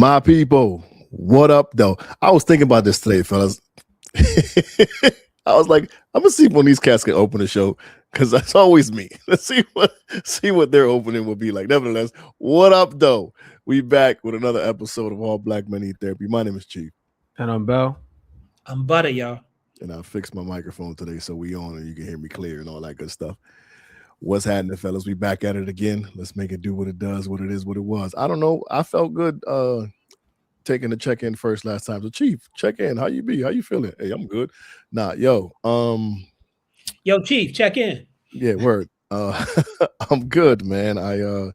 My people, what up, though? I was thinking about this today, fellas. I was like, I'm gonna see when these cats can open the show because that's always me. Let's see what their opening will be like. Nevertheless, what up, though? We back with another episode of All Black Men Eat Therapy. My name is Chief, And I'm Bell. I'm Butta, y'all. and I fixed my microphone today so we on and you can hear me clear and all that good stuff. What's happening, fellas? We back at it again. Let's make it do what it does, what it is, what it was. I don't know. I felt good taking the check-in first last time. So Chief, check in. How you be? How you feeling? Hey, I'm good. Nah, yo. Chief, check in. Yeah, word. I'm good, man. I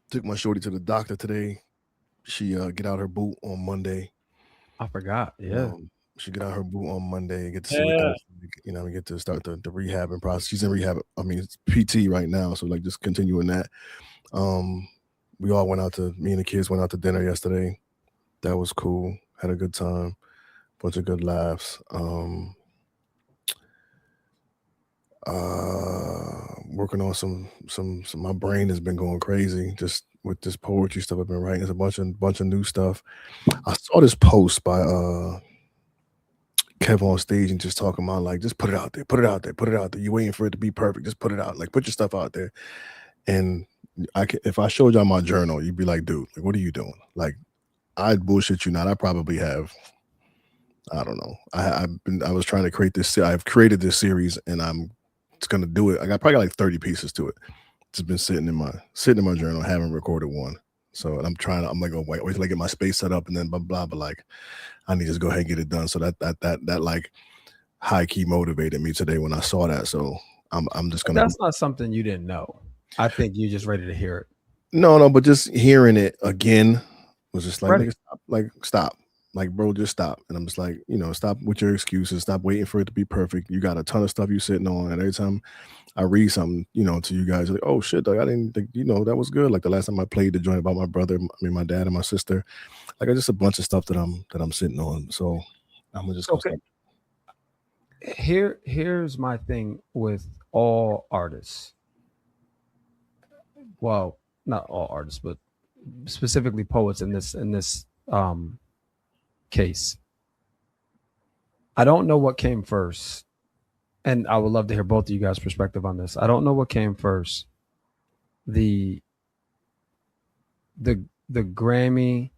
took my shorty to the doctor today. She get out her boot on Monday. I forgot. Yeah. She get out her boot on Monday and get to see what goes. We get to start the rehabbing process. She's in rehab. I mean, it's PT right now, so like just continuing that. We all me and the kids went out to dinner yesterday. That was cool. Had a good time. Bunch of good laughs. Working on some my brain has been going crazy just with this poetry stuff I've been writing. There's a bunch of new stuff. I saw this post by Kev on stage and just talking about like just put it out there. You're waiting for it to be perfect. Just put it out. Like put your stuff out there. And if I showed y'all my journal, you'd be like, dude, like what are you doing? Like I'd bullshit you not. I probably have. I don't know. I was trying to create this. I've created this series and I'm gonna do it. I probably got like 30 pieces to it. Just been sitting in my journal, haven't recorded one. So I'm like, oh, wait till I get my space set up and then blah blah. But like, I need to just go ahead and get it done. So that like high key motivated me today when I saw that. So I'm just gonna. That's not something you didn't know. I think you're just ready to hear it. No, but just hearing it again was just like, stop. Like, bro, just stop. And I'm just like, stop with your excuses. Stop waiting for it to be perfect. You got a ton of stuff you sitting on. And every time I read something, to you guys, like, oh shit, like, I didn't think, that was good. Like the last time I played the joint about my brother, my dad and my sister, like just a bunch of stuff that I'm sitting on. So I'm just okay. Here's my thing with all artists. Well, not all artists, but specifically poets in this case. I don't know what came first, and I would love to hear both of you guys' perspective on this. I don't know what came first, the Grammy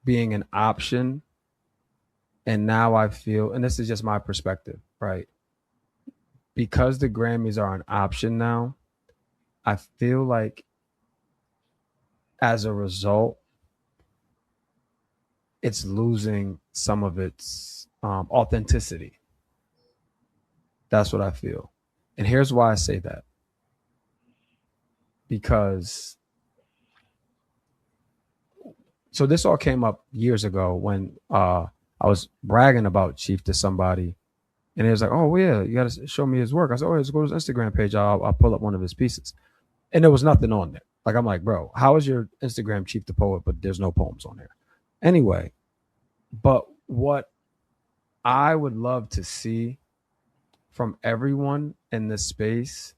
being an option, and now I feel, and this is just my perspective, right? Because the Grammys are an option now, I feel like as a result, it's losing some of its authenticity. That's what I feel. And here's why I say that. Because, so this all came up years ago when I was bragging about Chief to somebody. And he was like, oh, yeah, you got to show me his work. I said, oh, let's go to his Instagram page. I'll pull up one of his pieces. And there was nothing on there. Like, I'm like, bro, how is your Instagram Chief the Poet, but there's no poems on there? Anyway, but what I would love to see from everyone in this space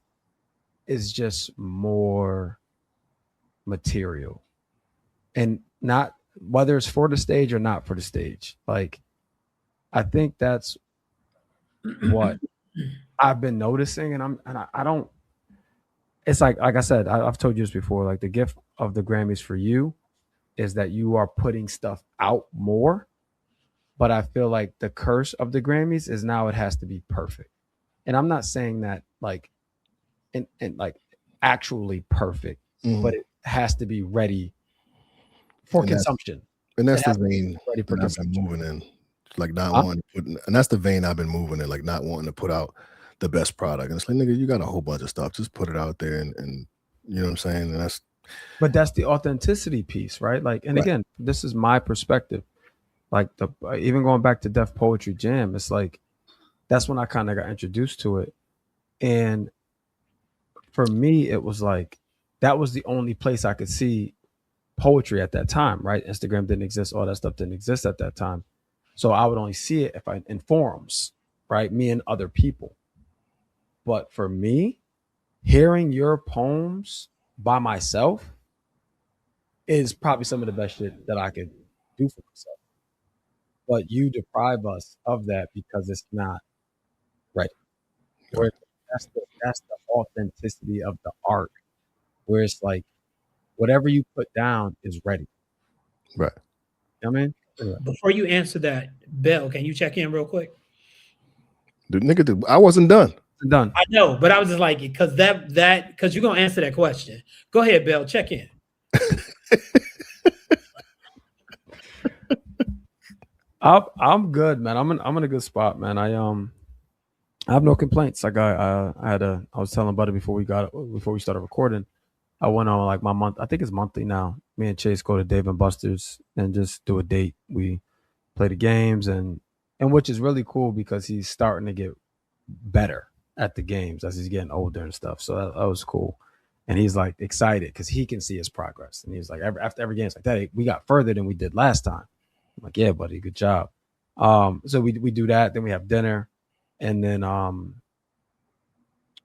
is just more material. And not whether it's for the stage or not for the stage. Like, I think that's what I've been noticing. And I don't, it's like I said, I've told you this before, like the gift of the Grammys for you is that you are putting stuff out more. But I feel like the curse of the Grammys is now it has to be perfect. And I'm not saying that like in like actually perfect, but it has to be ready for consumption. And that's the vein I've been moving in. Like not wanting to put, and that's the vein I've been moving in, like not wanting to put out the best product. And it's like, nigga, you got a whole bunch of stuff. Just put it out there and you know what I'm saying? And but that's the authenticity piece, right? Like, and again, this is my perspective. Like even going back to Def Poetry Jam, it's like that's when I kind of got introduced to it. And for me, it was like that was the only place I could see poetry at that time, right? Instagram didn't exist, all that stuff didn't exist at that time. So I would only see it if I in forums, right? Me and other people. But for me, hearing your poems by myself, is probably some of the best shit that I could do for myself. But you deprive us of that because it's not right. Where that's the authenticity of the art, where it's like whatever you put down is ready. Right. You know what I mean? Anyway, Before you answer that, Bell, can you check in real quick? The nigga, I wasn't done. I'm done. I know, but I was just like, because because you're gonna answer that question. Go ahead, Bell, check in. I'm good, man. I'm in a good spot, man. I have no complaints. Like I was telling Buddy before we started recording. I went on like my month. I think it's monthly now. Me and Chase go to Dave and Buster's and just do a date. We play the games and which is really cool because he's starting to get better at the games as he's getting older and stuff. So that was cool. And he's like excited because he can see his progress. And he's like, after every game, it's like, "Daddy, we got further than we did last time." I'm like, "Yeah, buddy, good job." So we do that. Then we have dinner, and then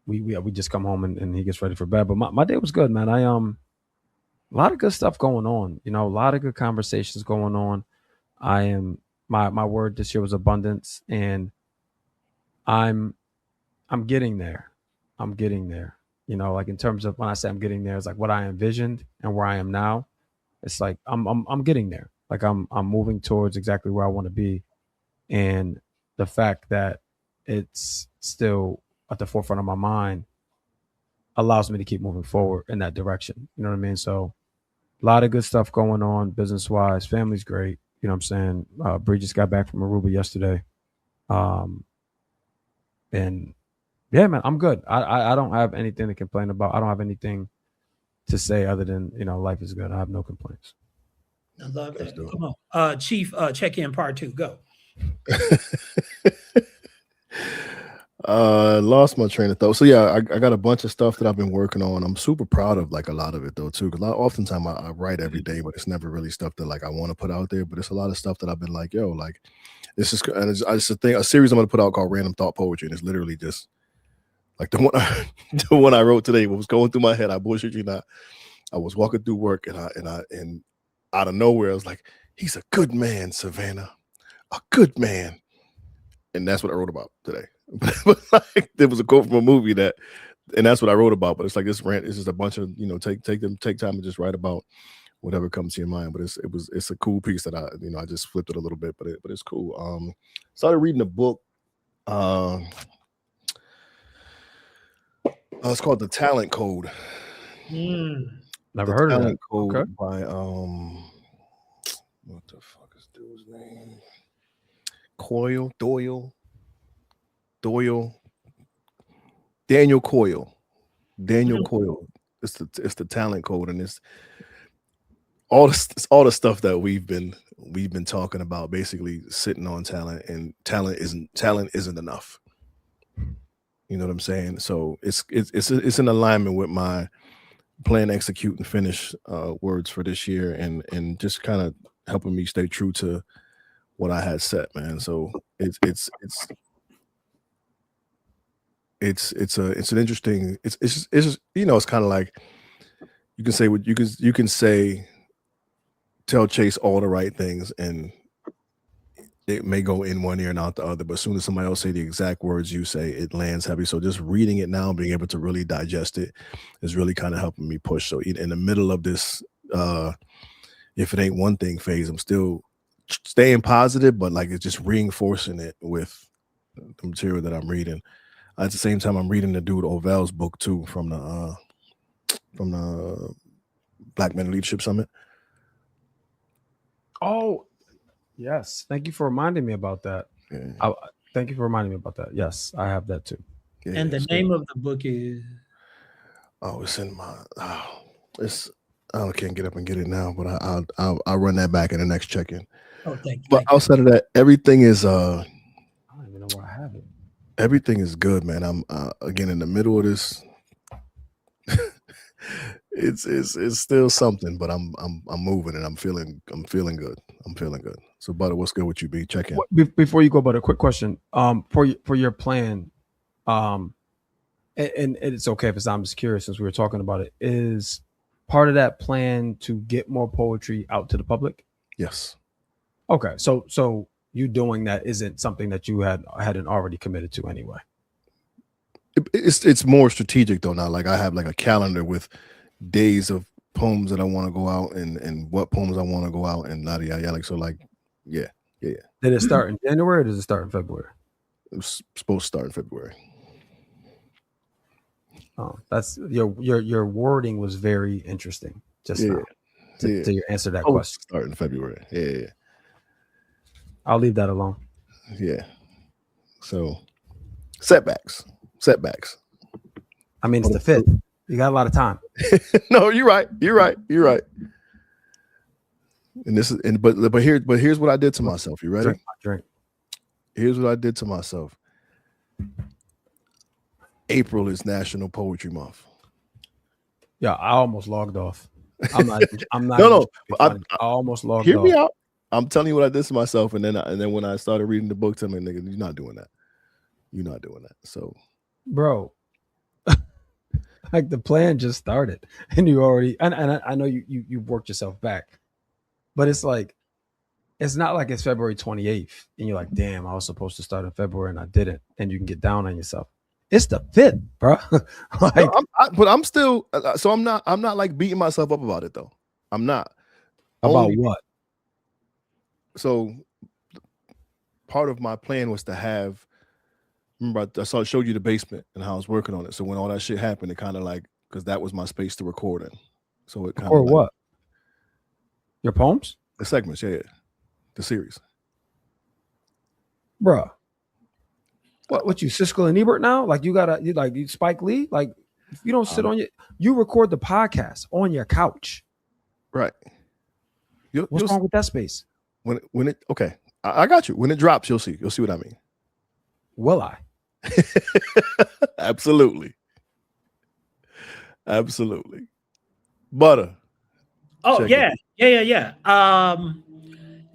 we just come home and he gets ready for bed. But my day was good, man. A lot of good stuff going on. You know, a lot of good conversations going on. I am my word this year was abundance, and I'm I'm getting there. I'm getting there. You know, like in terms of when I say I'm getting there, it's like what I envisioned and where I am now. It's like I'm getting there. Like I'm moving towards exactly where I want to be. And the fact that it's still at the forefront of my mind allows me to keep moving forward in that direction. You know what I mean? So a lot of good stuff going on business wise. Family's great. You know what I'm saying? Bree just got back from Aruba yesterday. Um, and yeah, man, I'm good. I don't have anything to complain about. I don't have anything to say other than, you know, life is good. I have no complaints. I love That's that. dope. Come on. Chief, check in part 2. Go. Lost my train of thought. So yeah, I got a bunch of stuff that I've been working on. I'm super proud of like a lot of it though too, because oftentimes I write every day, but it's never really stuff that like I want to put out there. But it's a lot of stuff that I've been like, yo, like this is and it's a series I'm gonna put out called Random Thought Poetry, and it's literally just like the one the one I wrote today. What was going through my head? I bullshit you not. I was walking through work and out of nowhere I was like, he's a good man, Savannah, a good man. And that's what I wrote about today. But like, there was a quote from a movie and that's what I wrote about. But it's like this rant is just a bunch of, you know, take time and just write about whatever comes to your mind. But it's a cool piece that I just flipped it a little bit, but it's cool. Started reading a book. It's called The Talent Code. Never heard of that. Talent Code Okay. by what the fuck is dude's name? Doyle, Daniel Coyle. It's the Talent Code, and it's all the stuff that we've been talking about, basically sitting on talent, and talent isn't enough. You know what I'm saying? So it's in alignment with my plan, execute, and finish words for this year, and just kind of helping me stay true to what I had set, man. So it's an interesting. It's just, you know, it's kind of like you can say what you can say, tell Chase all the right things, and it may go in one ear and out the other. But as soon as somebody else say the exact words you say, it lands heavy. So just reading it now, being able to really digest it, is really kind of helping me push. So in the middle of this, if it ain't one thing phase, I'm still staying positive, but like it's just reinforcing it with the material that I'm reading. At the same time, I'm reading the dude Ovel's book too, from the Black Men Leadership Summit. Oh, yes. Thank you for reminding me about that. Yeah. Thank you for reminding me about that. Yes, I have that too. Yeah, And the name of the book is? It's in my. I can't get up and get it now, but I'll run that back in the next check-in. Oh, thank you. But outside of that, everything is. I don't even know where I have it. Everything is good, man. I'm again in the middle of this. It's still something, but I'm moving and I'm feeling good. I'm feeling good. So, Butter, what's good with you? B, check in. Before you go, Butter, quick question. For your plan, and it's okay if it's, I'm just curious since we were talking about it. Is part of that plan to get more poetry out to the public? Yes. Okay, so you doing that isn't something that you hadn't already committed to anyway. It's more strategic though now. Like I have like a calendar with days of poems that I want to go out and what poems I want to go out and yada yada. Like so, like yeah. Did it start in January or does it start in February? It was supposed to start in February. Oh, that's your wording was very interesting just now to your answer that question. Start in February. Yeah. I'll leave that alone. Yeah. So setbacks. I mean, it's the 5th. You got a lot of time. No, you're right. And this is but here's what I did to myself. You ready? Drink. Here's what I did to myself. April is National Poetry Month. Yeah, I almost logged off. I'm not. No. I almost logged off. Hear me out. I'm telling you what I did to myself, and then when I started reading the book, tell me, nigga, you're not doing that. So, bro, like the plan just started, and you already. And I know you worked yourself back, but it's like, it's not like it's February 28th, and you're like, damn, I was supposed to start in February and I didn't, and you can get down on yourself. It's the 5th, bro. Like, no, but I'm still. So I'm not like beating myself up about it though. I'm not. About what? So part of my plan was to have. Remember, I showed you the basement and how I was working on it. So when all that shit happened, it kind of like because that was my space to record in. So it kind of like, what? Your poems? The segments, yeah, the series, bro. What you Siskel and Ebert now? Like you Spike Lee? Like if you don't sit on you record the podcast on your couch, right? What's wrong with that space? When it okay, I got you. When it drops, you'll see what I mean. Will I? Absolutely. Butta. Oh yeah.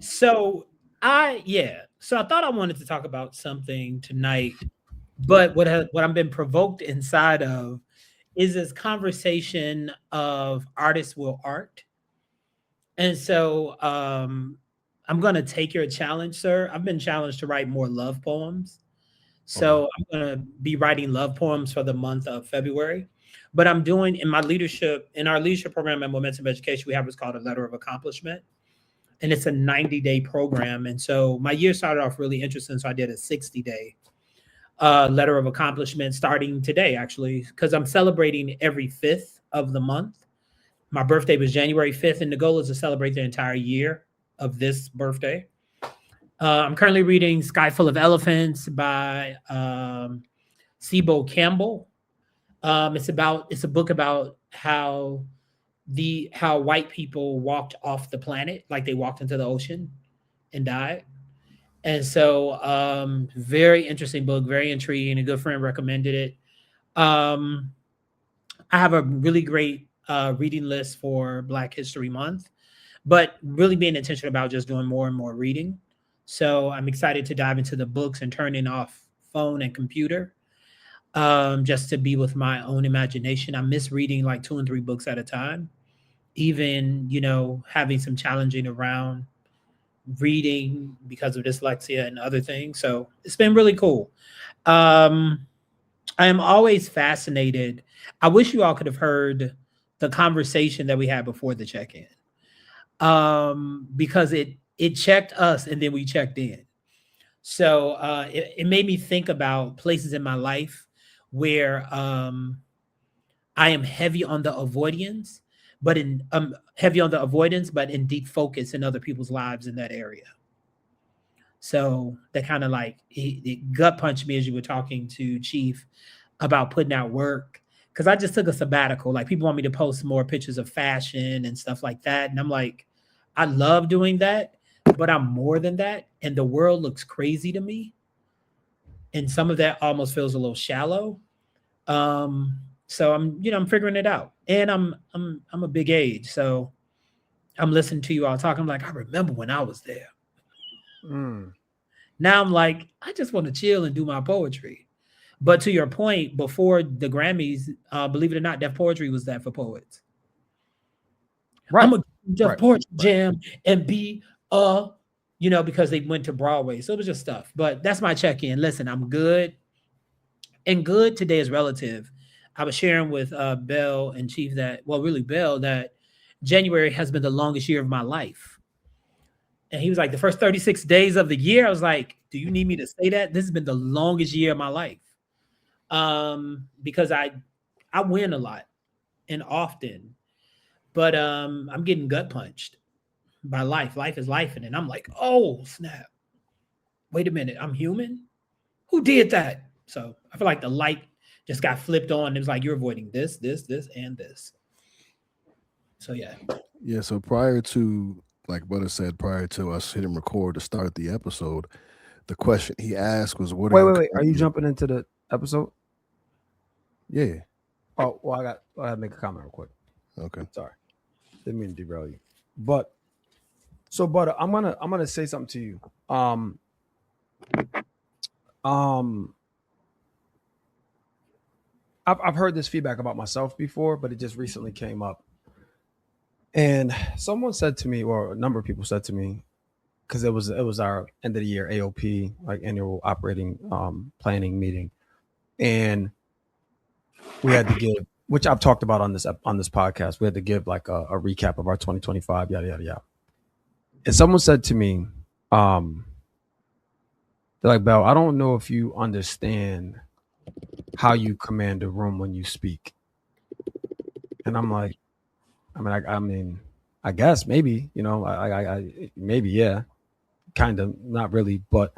So I thought I wanted to talk about something tonight, but what I've been provoked inside of is this conversation of artists will art. And so I'm going to take your challenge, sir. I've been challenged to write more love poems. So I'm going to be writing love poems for the month of February. But I'm doing in our leadership program at Momentum Education, we have what's called a letter of accomplishment. And it's a 90-day program. And so my year started off really interesting. So I did a 60-day letter of accomplishment starting today, actually, because I'm celebrating every 5th of the month. My birthday was January 5th, and the goal is to celebrate the entire year of this birthday. I'm currently reading Sky Full of Elephants by Sibo Campbell. It's a book about how white people walked off the planet, like they walked into the ocean and died. And so very interesting book, very intriguing. A good friend recommended it. I have a really great reading list for Black History Month, but really being intentional about just doing more and more reading. So I'm excited to dive into the books and turning off phone and computer just to be with my own imagination. I miss reading like 2 and 3 books at a time, even, having some challenging around reading because of dyslexia and other things. So it's been really cool. I am always fascinated. I wish you all could have heard the conversation that we had before the check-in because it checked us and then we checked in. So it made me think about places in my life where I am heavy on the avoidance, but in deep focus in other people's lives in that area. So that kind of like it gut punched me as you were talking to Chief about putting out work, because I just took a sabbatical. Like people want me to post more pictures of fashion and stuff like that, and I'm like, I love doing that, but I'm more than that, and the world looks crazy to me, and some of that almost feels a little shallow. So I'm figuring it out, and I'm a big age, so I'm listening to you all talk. I'm like, I remember when I was there. Now I'm like, I just want to chill and do my poetry. But to your point, before the Grammys, believe it or not, Def Poetry was that for poets. Right. I'm gonna the Right. porch jam and be because they went to Broadway. So it was just stuff. But that's my check-in. Listen, I'm good. And good today is relative. I was sharing with Bell and Chief really Bell, that January has been the longest year of my life. And he was like, the first 36 days of the year, I was like, do you need me to say that? This has been the longest year of my life. Because I win a lot and often, but I'm getting gut punched by life. Life is life. And I'm like, oh snap. Wait a minute, I'm human? Who did that? So I feel like the light just got flipped on. It was like, you're avoiding this, this, this, and this. So yeah. Yeah. So prior to, like Butter said, prior to us hitting record to start the episode, the question he asked was, "What are you?" Wait. Are you jumping into the episode? Yeah. Oh, well, I got to make a comment real quick. Okay. Sorry, didn't mean to derail you. But so, Butter, I'm gonna say something to you. Um, I've heard this feedback about myself before, but it just recently came up. And someone said to me, or a number of people said to me, because it was our end of the year AOP, like annual operating planning meeting, and we had to give, which I've talked about on this podcast. We had to give like a recap of our 2025, yada yada yada. And someone said to me, they're like, Bell, I don't know if you understand how you command a room when you speak. And I'm like, I mean, I guess maybe, I maybe, yeah, kind of, not really, but.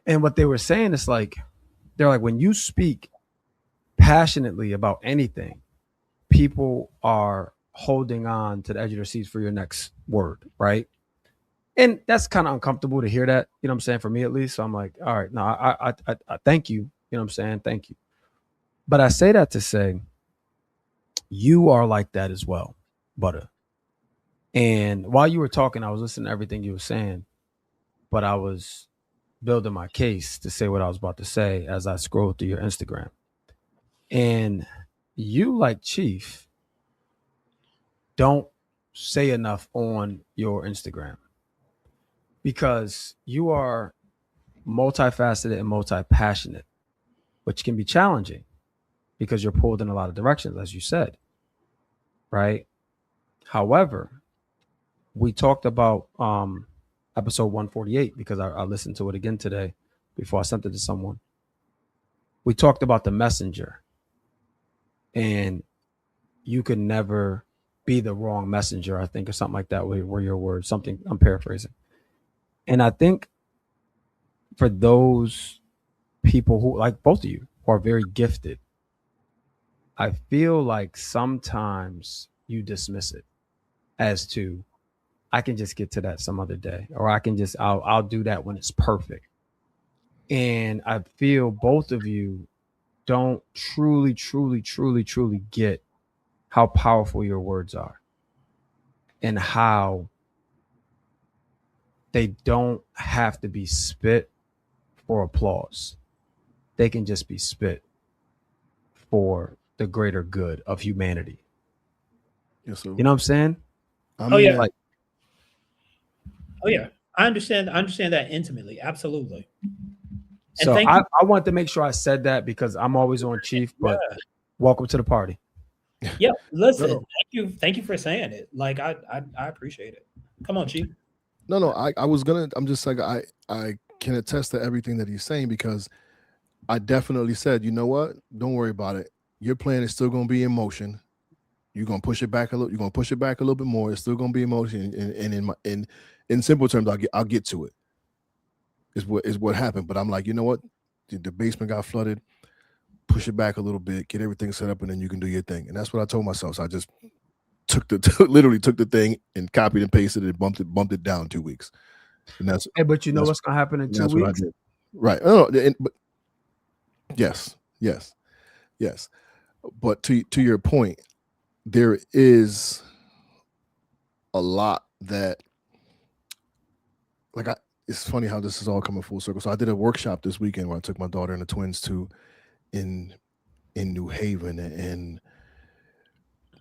And what they were saying is like, they're like, when you speak passionately about anything, people are holding on to the edge of their seats for your next word, right? And that's kind of uncomfortable to hear that, you know what I'm saying, for me at least. So I'm like, all right, no, I thank you, you know what I'm saying, thank you. But I say that to say, you are like that as well, Butter. And while you were talking, I was listening to everything you were saying, but I was building my case to say what I was about to say as I scrolled through your Instagram. And you, like Chief, don't say enough on your Instagram because you are multifaceted and multi-passionate, which can be challenging because you're pulled in a lot of directions, as you said, right? However, we talked about episode 148 because I listened to it again today before I sent it to someone. We talked about the messenger, and you can never be the wrong messenger, I think, or something like that were your words. Something, I'm paraphrasing. And I think for those people who, like both of you, who are very gifted, I feel like sometimes you dismiss it as to, I can just get to that some other day, or I'll do that when it's perfect. And I feel both of you don't truly get how powerful your words are and how they don't have to be spit for applause. They can just be spit for the greater good of humanity. Yeah. So You know what I'm saying? I Oh mean, yeah. Oh yeah. I understand that intimately. Absolutely. And So thank you. I wanted to make sure I said that because I'm always on Chief, but Yeah. welcome to the party. Yeah. Listen, no, thank you for saying it. Like I appreciate it. Come on, Chief. no. I'm just like, I can attest to everything that he's saying because I definitely said, you know what? Don't worry about it. Your plan is still going to be in motion. You're going to push it back a little. You're going to push it back a little bit more. It's still going to be in motion. And in simple terms, I'll get to it. Is what happened. But I'm like, you know what? The basement got flooded. Push it back a little bit. Get everything set up, and then you can do your thing. And that's what I told myself. So I just literally took the thing and copied and pasted it, bumped it down 2 weeks. And that's Hey, but you know what's gonna happen in 2 that's what I weeks? did. Right. Oh, but yes. But to your point, there is a lot that, like, it's funny how this is all coming full circle. So I did a workshop this weekend where I took my daughter and the twins to in New Haven, and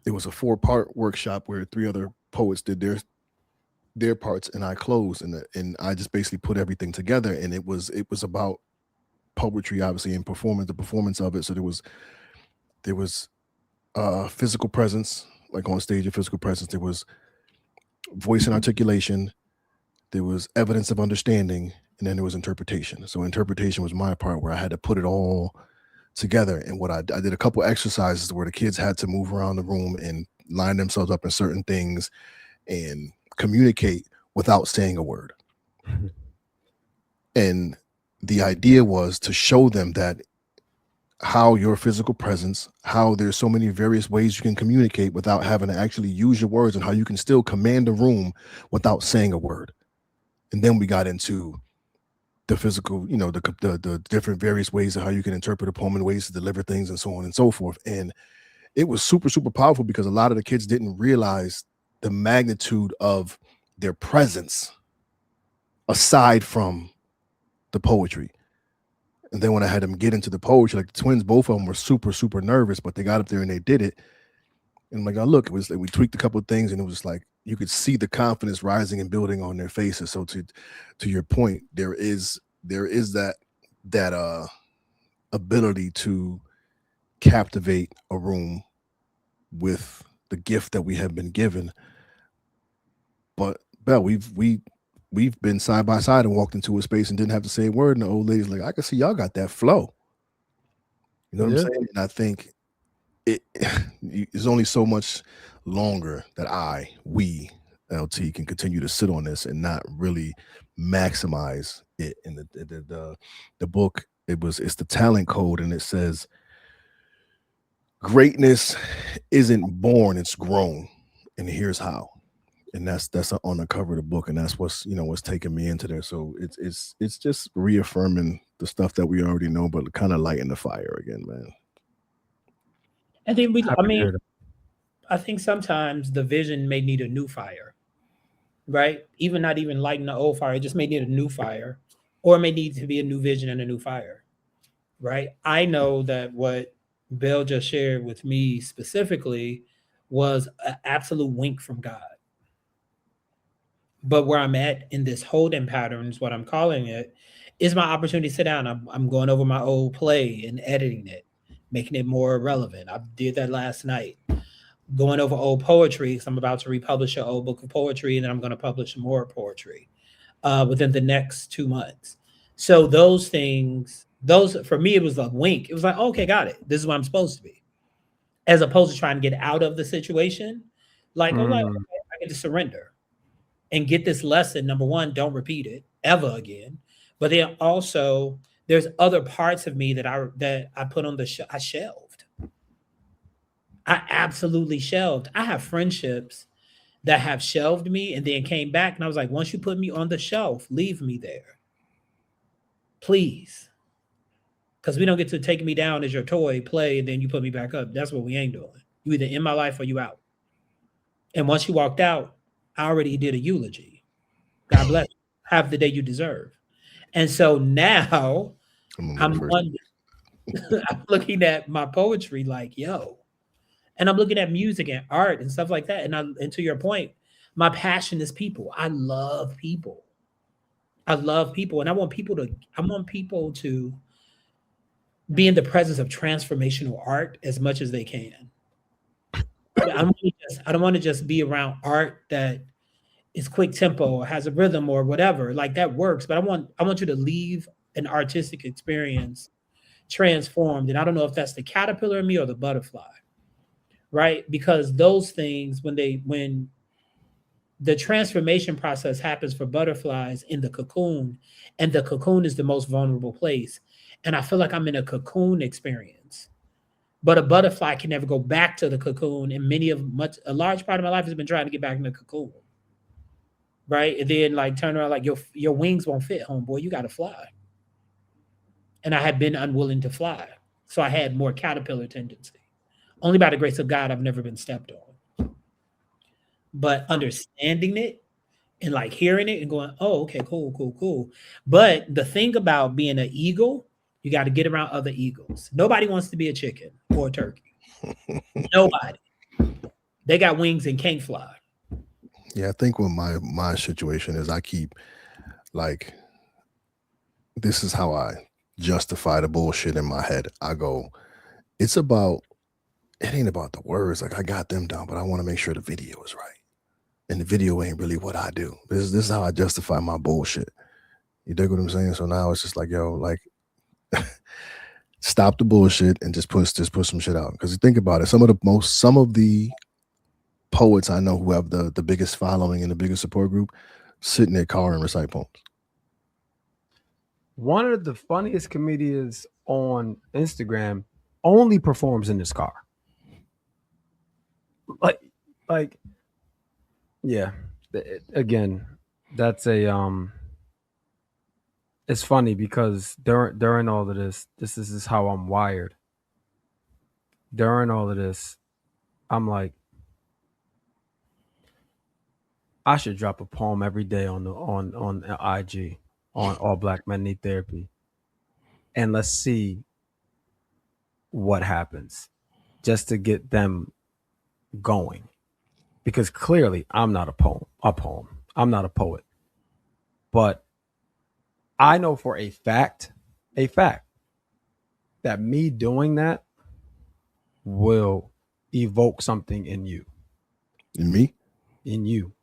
it was a 4-part workshop where 3 other poets did their parts, and I closed, and I just basically put everything together, and it was about poetry, obviously, and performance, the performance of it. So there was physical presence, like on stage, a physical presence. There was voice and articulation. There was evidence of understanding, and then there was interpretation. So interpretation was my part, where I had to put it all together. And what I did a couple exercises where the kids had to move around the room and line themselves up in certain things and communicate without saying a word. And the idea was to show them that how your physical presence, how there's so many various ways you can communicate without having to actually use your words, and how you can still command a room without saying a word. And then we got into the physical, the different various ways of how you can interpret a poem and ways to deliver things and so on and so forth. And it was super, super powerful because a lot of the kids didn't realize the magnitude of their presence aside from the poetry. And then when I had them get into the poetry, like the twins, both of them were super, super nervous, but they got up there and they did it. And I'm like, oh, look, it was like we tweaked a couple of things, and it was just like you could see the confidence rising and building on their faces. So to your point, there is that ability to captivate a room with the gift that we have been given. But Bell, we've been side by side and walked into a space and didn't have to say a word, and the old lady's like, I can see y'all got that flow. You know what I'm saying? And I think it's only so much longer that we LT can continue to sit on this and not really maximize it. And the book, it's the talent code, and it says greatness isn't born, it's grown, and here's how. And that's on the cover of the book, and that's what's taking me into there. So it's just reaffirming the stuff that we already know, but kind of lighting the fire again, man. I think sometimes the vision may need a new fire, right? Not even lighting the old fire, it just may need a new fire, or it may need to be a new vision and a new fire, right? I know that what Bill just shared with me specifically was an absolute wink from God. But where I'm at in this holding pattern is what I'm calling it, is my opportunity to sit down. I'm going over my old play and editing it, making it more relevant. I did that last night. Going over old poetry, because I'm about to republish an old book of poetry, and then I'm going to publish more poetry within the next 2 months. So those things, for me, it was a wink. It was like, okay, got it. This is what I'm supposed to be. As opposed to trying to get out of the situation. Like, I'm like, okay, I get to surrender and get this lesson. Number one, don't repeat it ever again. But then also, there's other parts of me that I put on I shelved. I absolutely shelved. I have friendships that have shelved me and then came back, and I was like, once you put me on the shelf, leave me there, please, because we don't get to take me down as your toy, play, and then you put me back up. That's what we ain't doing. You either in my life or you out. And once you walked out, I already did a eulogy. God bless you. Have the day you deserve. And so now I'm looking at my poetry like, yo, and I'm looking at music and art and stuff like that. And to your point, my passion is people. I love people. And I want people to be in the presence of transformational art as much as they can. I don't want to just be around art that is quick tempo or has a rhythm or whatever. Like, that works, but I want you to leave an artistic experience transformed. And I don't know if that's the caterpillar in me or the butterfly, right? Because those things, when the transformation process happens for butterflies in the cocoon, and the cocoon is the most vulnerable place. And I feel like I'm in a cocoon experience. But a butterfly can never go back to the cocoon. And a large part of my life has been trying to get back in the cocoon. Right? And then like turn around, like your wings won't fit, homeboy. You gotta fly. And I had been unwilling to fly. So I had more caterpillar tendency. Only by the grace of God, I've never been stepped on. But understanding it and like hearing it and going, oh, okay, cool. But the thing about being an eagle, you got to get around other eagles. Nobody wants to be a chicken or a turkey. Nobody. They got wings and can't fly. Yeah, I think what my situation is, I keep like, this is how I justify the bullshit in my head. I go, it's about, it ain't about the words. Like, I got them down, but I want to make sure the video is right. And the video ain't really what I do. This is how I justify my bullshit. You dig what I'm saying? So now it's just like, yo, like, stop the bullshit and just put some shit out. Because you think about it, some of the poets I know who have the biggest following and the biggest support group sit in their car and recite poems. One of the funniest comedians on Instagram only performs in his car. Like, yeah. Again, that's a it's funny because during all of this is how I'm wired. During all of this, I'm like, I should drop a poem every day on IG on All Black Men Need Therapy, and let's see what happens, just to get them going, because clearly I'm not a poem. I'm not a poet, but I know for a fact that me doing that will evoke something in you. In me? In you.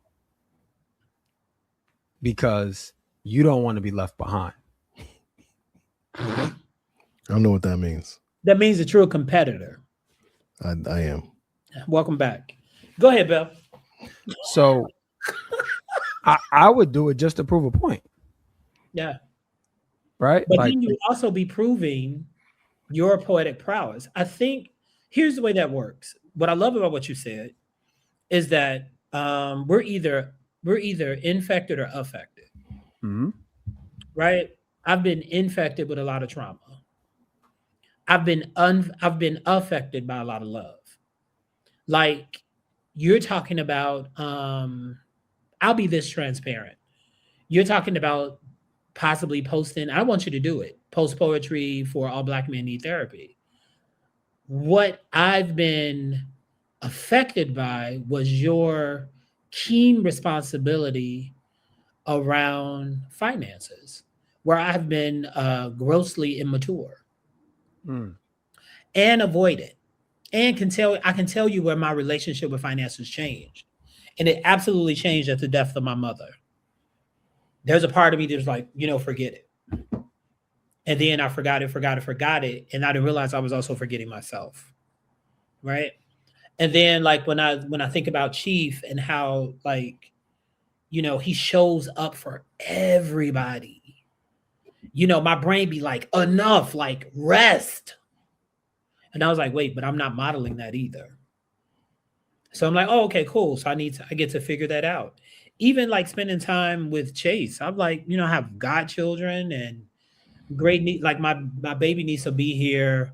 Because you don't want to be left behind. I don't know what that means. That means that you're a competitor. I am. Welcome back. Go ahead, Bill. So I would do it just to prove a point. Yeah. Right? But then you would also be proving your poetic prowess. I think here's the way that works. What I love about what you said is that we're either infected or affected. Mm-hmm. Right? I've been infected with a lot of trauma. I've been affected by a lot of love. Like, you're talking about, I'll be this transparent. You're talking about possibly posting, I want you to do it, post poetry for All Black Men Need Therapy. What I've been affected by was your keen responsibility around finances, where I've been grossly immature and avoidant, and I can tell you where my relationship with finances changed, and it absolutely changed at the death of my mother. There's a part of me that's like, forget it, and then I forgot it, and I didn't realize I was also forgetting myself, right? And then, like, when I think about Chief and how, like, he shows up for everybody. My brain be like, enough, like, rest. And I was like, wait, but I'm not modeling that either. So I'm like, oh, okay, cool. So I get to figure that out. Even like spending time with Chase, I'm like, I have godchildren and great need. Like my baby needs to be here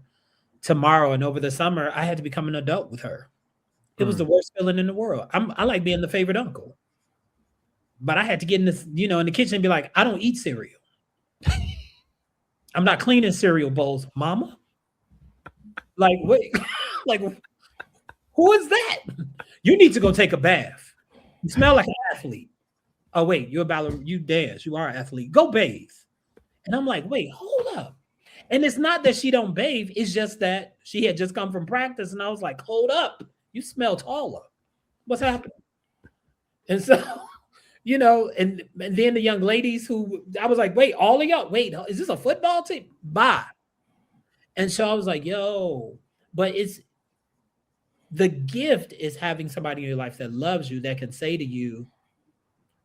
tomorrow, and over the summer, I had to become an adult with her. It was the worst feeling in the world. I like being the favorite uncle, but I had to get in this, in the kitchen and be like, I don't eat cereal. I'm not cleaning cereal bowls, mama. Like, wait, like, who is that? You need to go take a bath. You smell like an athlete. Oh, wait, you're a ballerina. You dance. You are an athlete. Go bathe. And I'm like, wait, hold up. And it's not that she don't bathe. It's just that she had just come from practice. And I was like, hold up. You smell taller. What's happening? And so, and then the young ladies who, I was like, wait, all of y'all, wait, is this a football team? Bye. And so I was like, yo, but the gift is having somebody in your life that loves you, that can say to you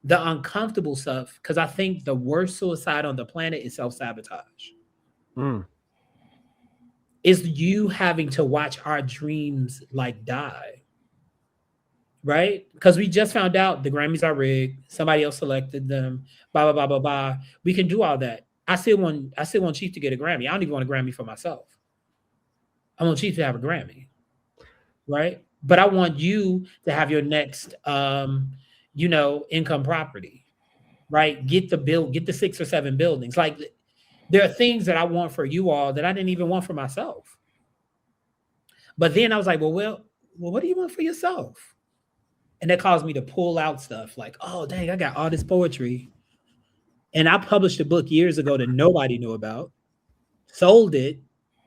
the uncomfortable stuff. Because I think the worst suicide on the planet is self-sabotage. Is you having to watch our dreams like die. Right? Because we just found out the Grammys are rigged. Somebody else selected them. Blah, blah, blah, blah, blah. We can do all that. I still want Chief to get a Grammy. I don't even want a Grammy for myself. I want Chief to have a Grammy. Right? But I want you to have your next income property. Right? Get the 6 or 7 buildings. Like, there are things that I want for you all that I didn't even want for myself. But then I was like, well, well, what do you want for yourself? And that caused me to pull out stuff like, oh, dang, I got all this poetry. And I published a book years ago that nobody knew about, sold it.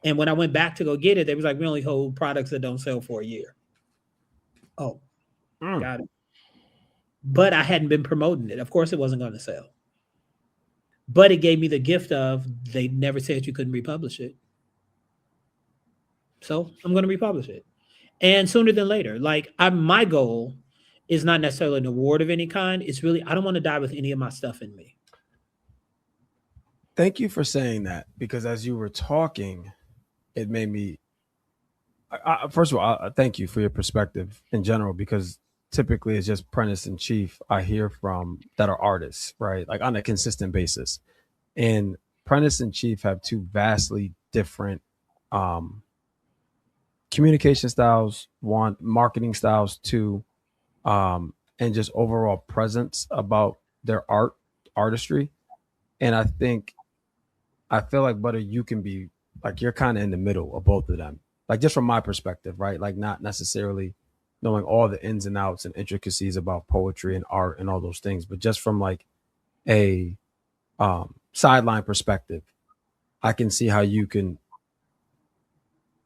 And when I went back to go get it, they was like, we only hold products that don't sell for a year. Oh, Mm. got it. But I hadn't been promoting it. Of course, it wasn't going to sell. But it gave me the gift of they never said you couldn't republish it. So I'm going to republish it. And sooner than later, like my goal is not necessarily an award of any kind. It's really, I don't want to die with any of my stuff in me. Thank you for saying that, because as you were talking, it made me. First of all, thank you for your perspective in general, because typically it's just Prentice and Chief I hear from that are artists, right? Like on a consistent basis. And Prentice and Chief have two vastly different um, communication styles, one, marketing styles, two, and just overall presence about their artistry. And I feel like, Butter, you can be like, you're kind of in the middle of both of them. Like, just from my perspective, right? Like, not necessarily knowing all the ins and outs and intricacies about poetry and art and all those things, but just from like a sideline perspective, I can see how you can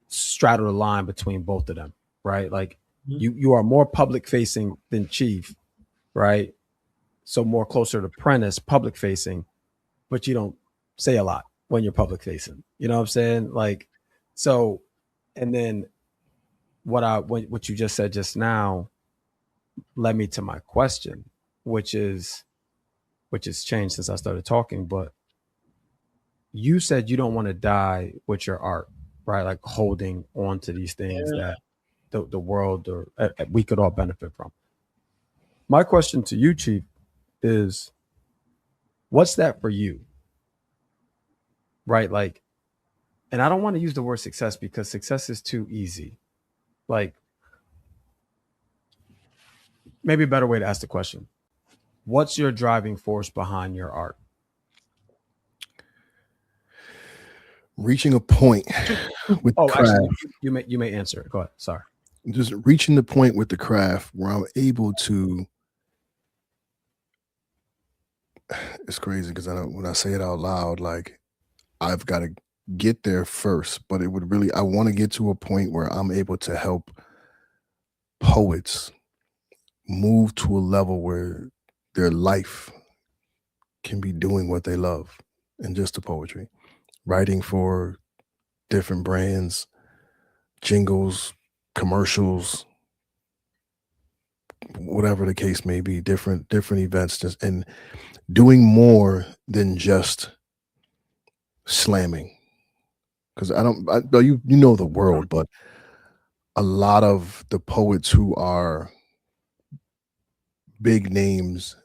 straddle the line between both of them, right? Like, you are more public facing than Chief, right? So more closer to Prentice, public facing, but you don't say a lot when you're public facing. You know what I'm saying? Like, so, and then what you just said just now led me to my question, which has changed since I started talking. But you said you don't want to die with your art, right? Like holding on to these things Yeah. that the world or we could all benefit from. My question to you, Chief, is what's that for you? Right? Like, and I don't want to use the word success because success is too easy. Like, maybe a better way to ask the question. What's your driving force behind your art? Reaching a point with Oh, craft. actually, you may answer it. Go ahead. Sorry. Just reaching the point with the craft where I'm able to. It's crazy because when I say it out loud, like I've got to get there first, but it would really, I want to get to a point where I'm able to help poets move to a level where their life can be doing what they love and just the poetry, writing for different brands, jingles, commercials, whatever the case may be, different events, just and doing more than just slamming. Because you know the world, but a lot of the poets who are big names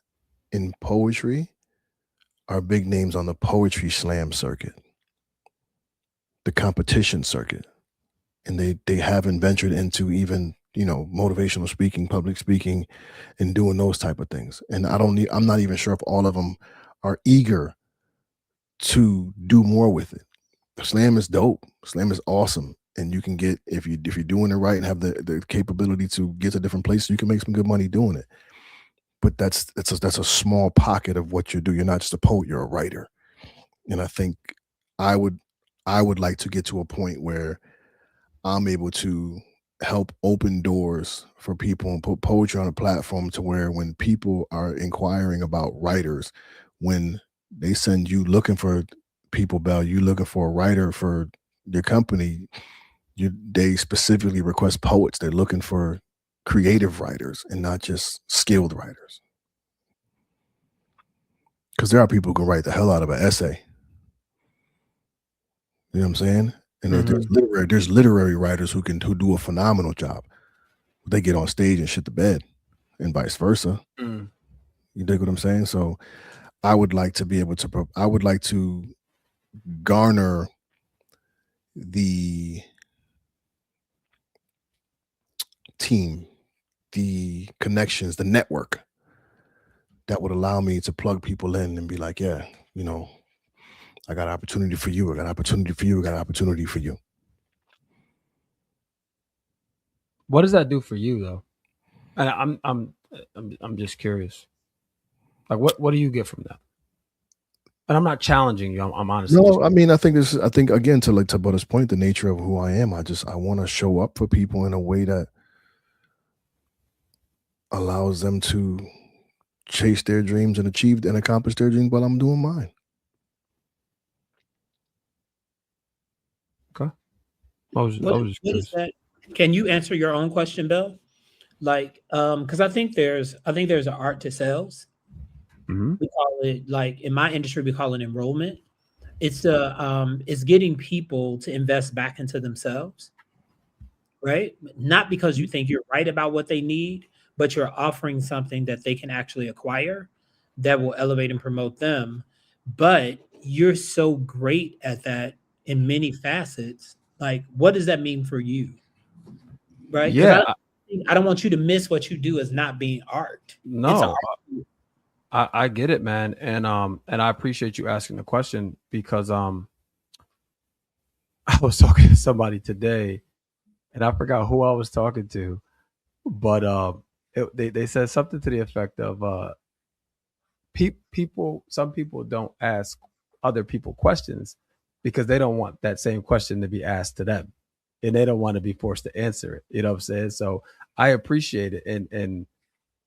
in poetry are big names on the poetry slam circuit, the competition circuit, and they haven't ventured into even motivational speaking, public speaking, and doing those type of things. And I'm not even sure if all of them are eager to do more with it. Slam is dope. Slam is awesome. And you can get, if you're doing it right and have the capability to get to different places, you can make some good money doing it. But that's a small pocket of what you do. You're not just a poet, you're a writer. And I think I would like to get to a point where I'm able to help open doors for people and put poetry on a platform to where when people are inquiring about writers, when they send you looking for people, Bell, you looking for a writer for your company, they specifically request poets. They're looking for creative writers and not just skilled writers. Because there are people who can write the hell out of an essay. You know what I'm saying? And there's literary writers who do a phenomenal job. They get on stage and shit the bed, and vice versa. You dig what I'm saying? So I would like to be able to. I would like to garner the team, the connections, the network that would allow me to plug people in and be like, yeah, I got an opportunity for you. I got an opportunity for you. I got an opportunity for you. What does that do for you though? And I'm just curious. Like what do you get from that? And I'm not challenging you. I'm honestly just No, I mean, I think again, to Butta's point, the nature of who I am, I want to show up for people in a way that allows them to chase their dreams and achieve and accomplish their dreams while I'm doing mine. okay. I was just What is curious. that? Can you answer your own question, Bill? Like, because I think there's an art to sales. Mm-hmm. We call it, like in my industry, we call it enrollment. It's getting people to invest back into themselves, right? Not because you think you're right about what they need, but you're offering something that they can actually acquire that will elevate and promote them. But you're so great at that in many facets. Like, what does that mean for you? Right? Because Yeah, I don't want you to miss what you do as not being art. It's an no, art. I get it, man, and I appreciate you asking the question because I was talking to somebody today, and I forgot who I was talking to, but they said something to the effect of some people don't ask other people questions because they don't want that same question to be asked to them, and they don't want to be forced to answer it. You know what I'm saying? So I appreciate it, and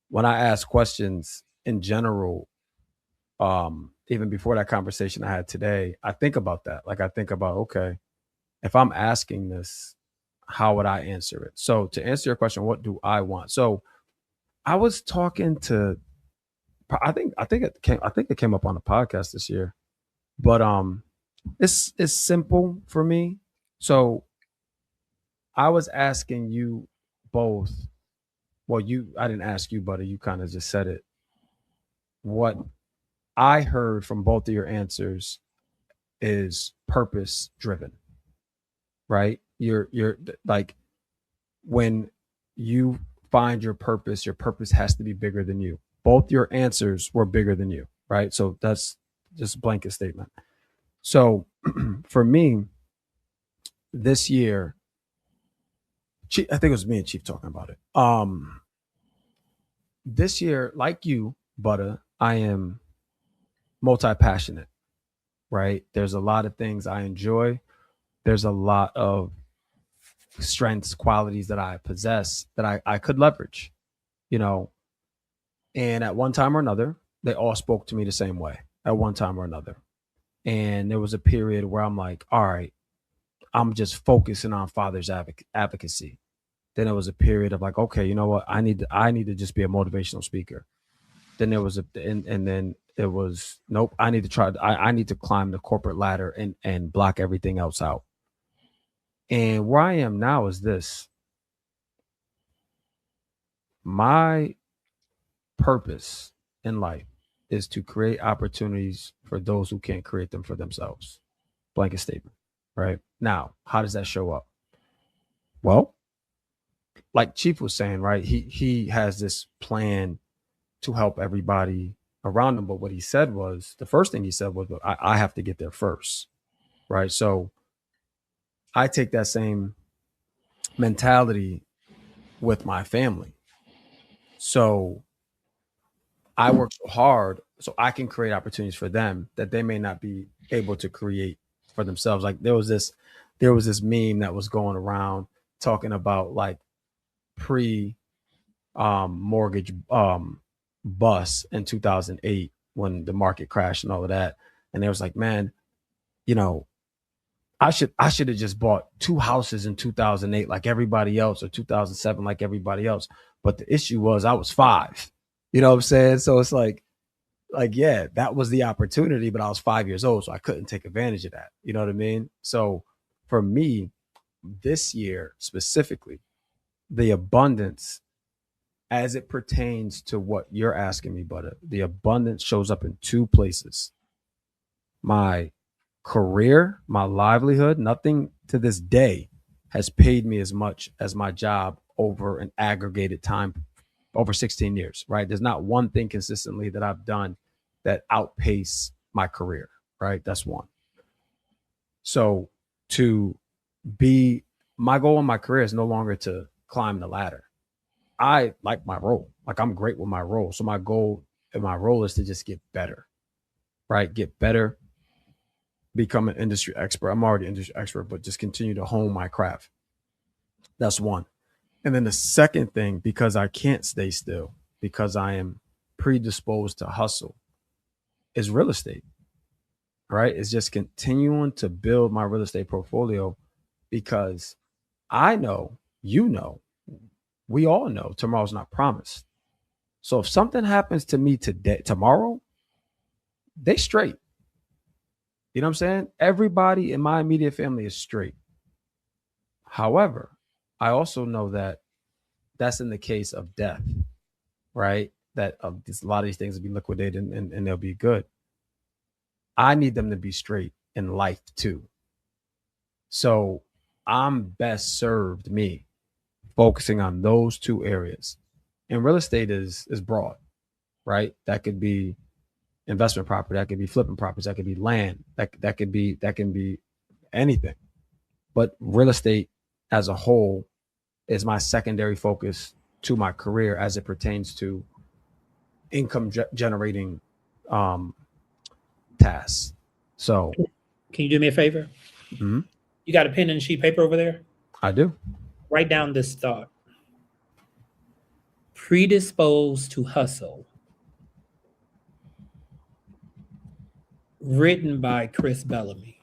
when I ask questions in general, even before that conversation I had today, I think about that. Like I think about, okay, if I'm asking this, how would I answer it? So to answer your question, what do I want? So I was talking to, I think it came up on the podcast this year, but it's simple for me. So I was asking you both. Well, I didn't ask you, but you kind of just said it. What I heard from both of your answers is purpose driven, right? You're like when you find your purpose has to be bigger than you. Both your answers were bigger than you, right? So that's just a blanket statement. So for me, this year, I think it was me and Chief talking about it. This year, like you, Butta, I am multi-passionate, right? There's a lot of things I enjoy. There's a lot of strengths, qualities that I possess that I could leverage, you know. And at one time or another, they all spoke to me the same way at one time or another. And there was a period where I'm like, all right, I'm just focusing on father's advocacy. Then there was a period of like, okay, you know what? I need to just be a motivational speaker. Then there was and then it was nope. I need to climb the corporate ladder and block everything else out. And where I am now is this: my purpose in life is to create opportunities for those who can't create them for themselves. Blanket statement. Right now, how does that show up? Well, like Chief was saying, right? He has this plan to help everybody around him. But what he said was the first thing he said was, I have to get there first. Right. So I take that same mentality with my family. So I work so hard so I can create opportunities for them that they may not be able to create for themselves. Like there was this meme that was going around talking about like pre mortgage bust in 2008 when the market crashed and all of that. And they was like, man, you know, I should have just bought two houses in 2008 like everybody else, or 2007 like everybody else. But the issue was I was 5. You know what I'm saying? So it's like yeah, that was the opportunity, but I was 5 years old, so I couldn't take advantage of that. You know what I mean? So for me, this year specifically, the abundance as it pertains to what you're asking me, Butta, the abundance shows up in 2 places. My career, my livelihood, nothing to this day has paid me as much as my job over an aggregated time over 16 years, right? There's not one thing consistently that I've done that outpace my career, right? That's one. So to be my goal in my career is no longer to climb the ladder. I like my role. Like I'm great with my role. So my goal and my role is to just get better, right? Get better, become an industry expert. I'm already an industry expert, but just continue to hone my craft. That's one. And then the second thing, because I can't stay still, because I am predisposed to hustle, is real estate, right? It's just continuing to build my real estate portfolio because I know, you know, we all know tomorrow's not promised. So if something happens to me today, tomorrow, they straight. You know what I'm saying? Everybody in my immediate family is straight. However, I also know that that's in the case of death, right? That a lot of these things will be liquidated and they'll be good. I need them to be straight in life too. So I'm best served me focusing on those two areas. And real estate is broad, right? That could be investment property, that could be flipping properties, that could be land, that can be anything. But real estate as a whole is my secondary focus to my career as it pertains to income generating um, tasks. So, Can you do me a favor? mhm, You got a pen and sheet paper over there? I do. Write down this thought. Predisposed to hustle. Written by Chris Bellamy.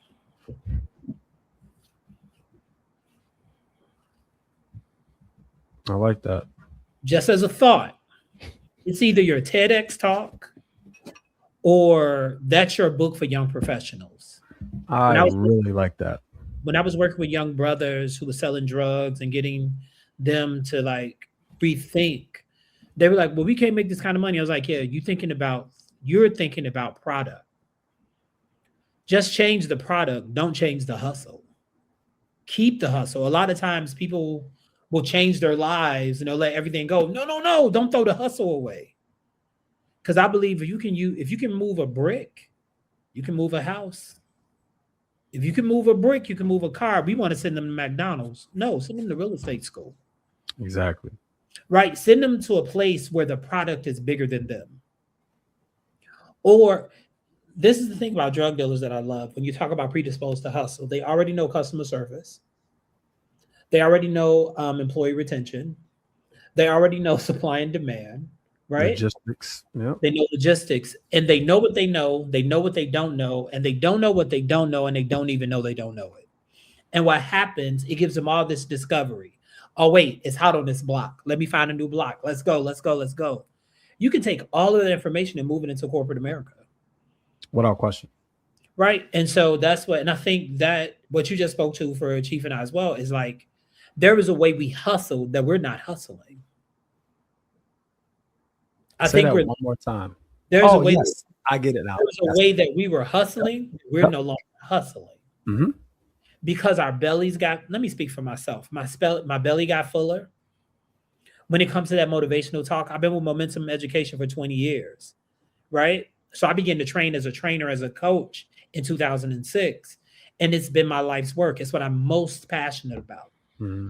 I like that. Just as a thought, it's either your TEDx talk or that's your book for young professionals. I I was really like that. when I was working with young brothers who were selling drugs and getting them to like rethink, they were like, well, we can't make this kind of money. I was like, yeah, you're thinking about product. Just change the product. Don't change the hustle. Keep the hustle. A lot of times people will change their lives and they'll let everything go. No, no, no. Don't throw the hustle away. Because I believe if you can move a brick, you can move a house. If you can move a brick, you can move a car. We want to send them to McDonald's. No, send them to real estate school. Exactly. Right? Send them to a place where the product is bigger than them. Or this is the thing about drug dealers that I love. When you talk about predisposed to hustle, they already know customer service. They already know employee retention. They already know supply and demand, right? Logistics. Yep. They know logistics and they know what they know. They know what they don't know, and they don't know what they don't know, and they don't even know they don't know it. And what happens, it gives them all this discovery. Oh, wait, it's hot on this block. Let me find a new block. Let's go, let's go, let's go. You can take all of that information and move it into corporate America. Without question. Right. And so that's what, and I think that what you just spoke to for Chief and I as well is like, there is a way we hustle that we're not hustling. I Say think that we're one more time. there's a Oh, way yes. I get it now. there's a Yes. way that we were hustling, we're Yep. no longer hustling. Mm-hmm. Because our bellies got, let me speak for myself. My belly got fuller. When it comes to that motivational talk, I've been with Momentum Education for 20 years, right? So I began to train as a trainer, as a coach in 2006. And it's been my life's work. It's what I'm most passionate about. Mm-hmm.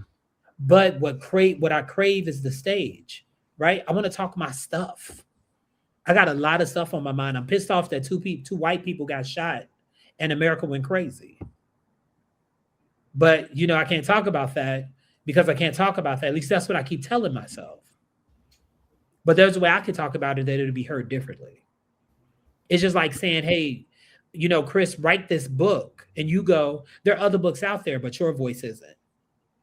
But what I crave is the stage, right? I want to talk my stuff. I got a lot of stuff on my mind. I'm pissed off that two white people got shot and America went crazy. But I can't talk about that because I can't talk about that. At least that's what I keep telling myself. But there's a way I could talk about it that it'll be heard differently. It's just like saying, hey, Chris, write this book. And you go, there are other books out there, but your voice isn't.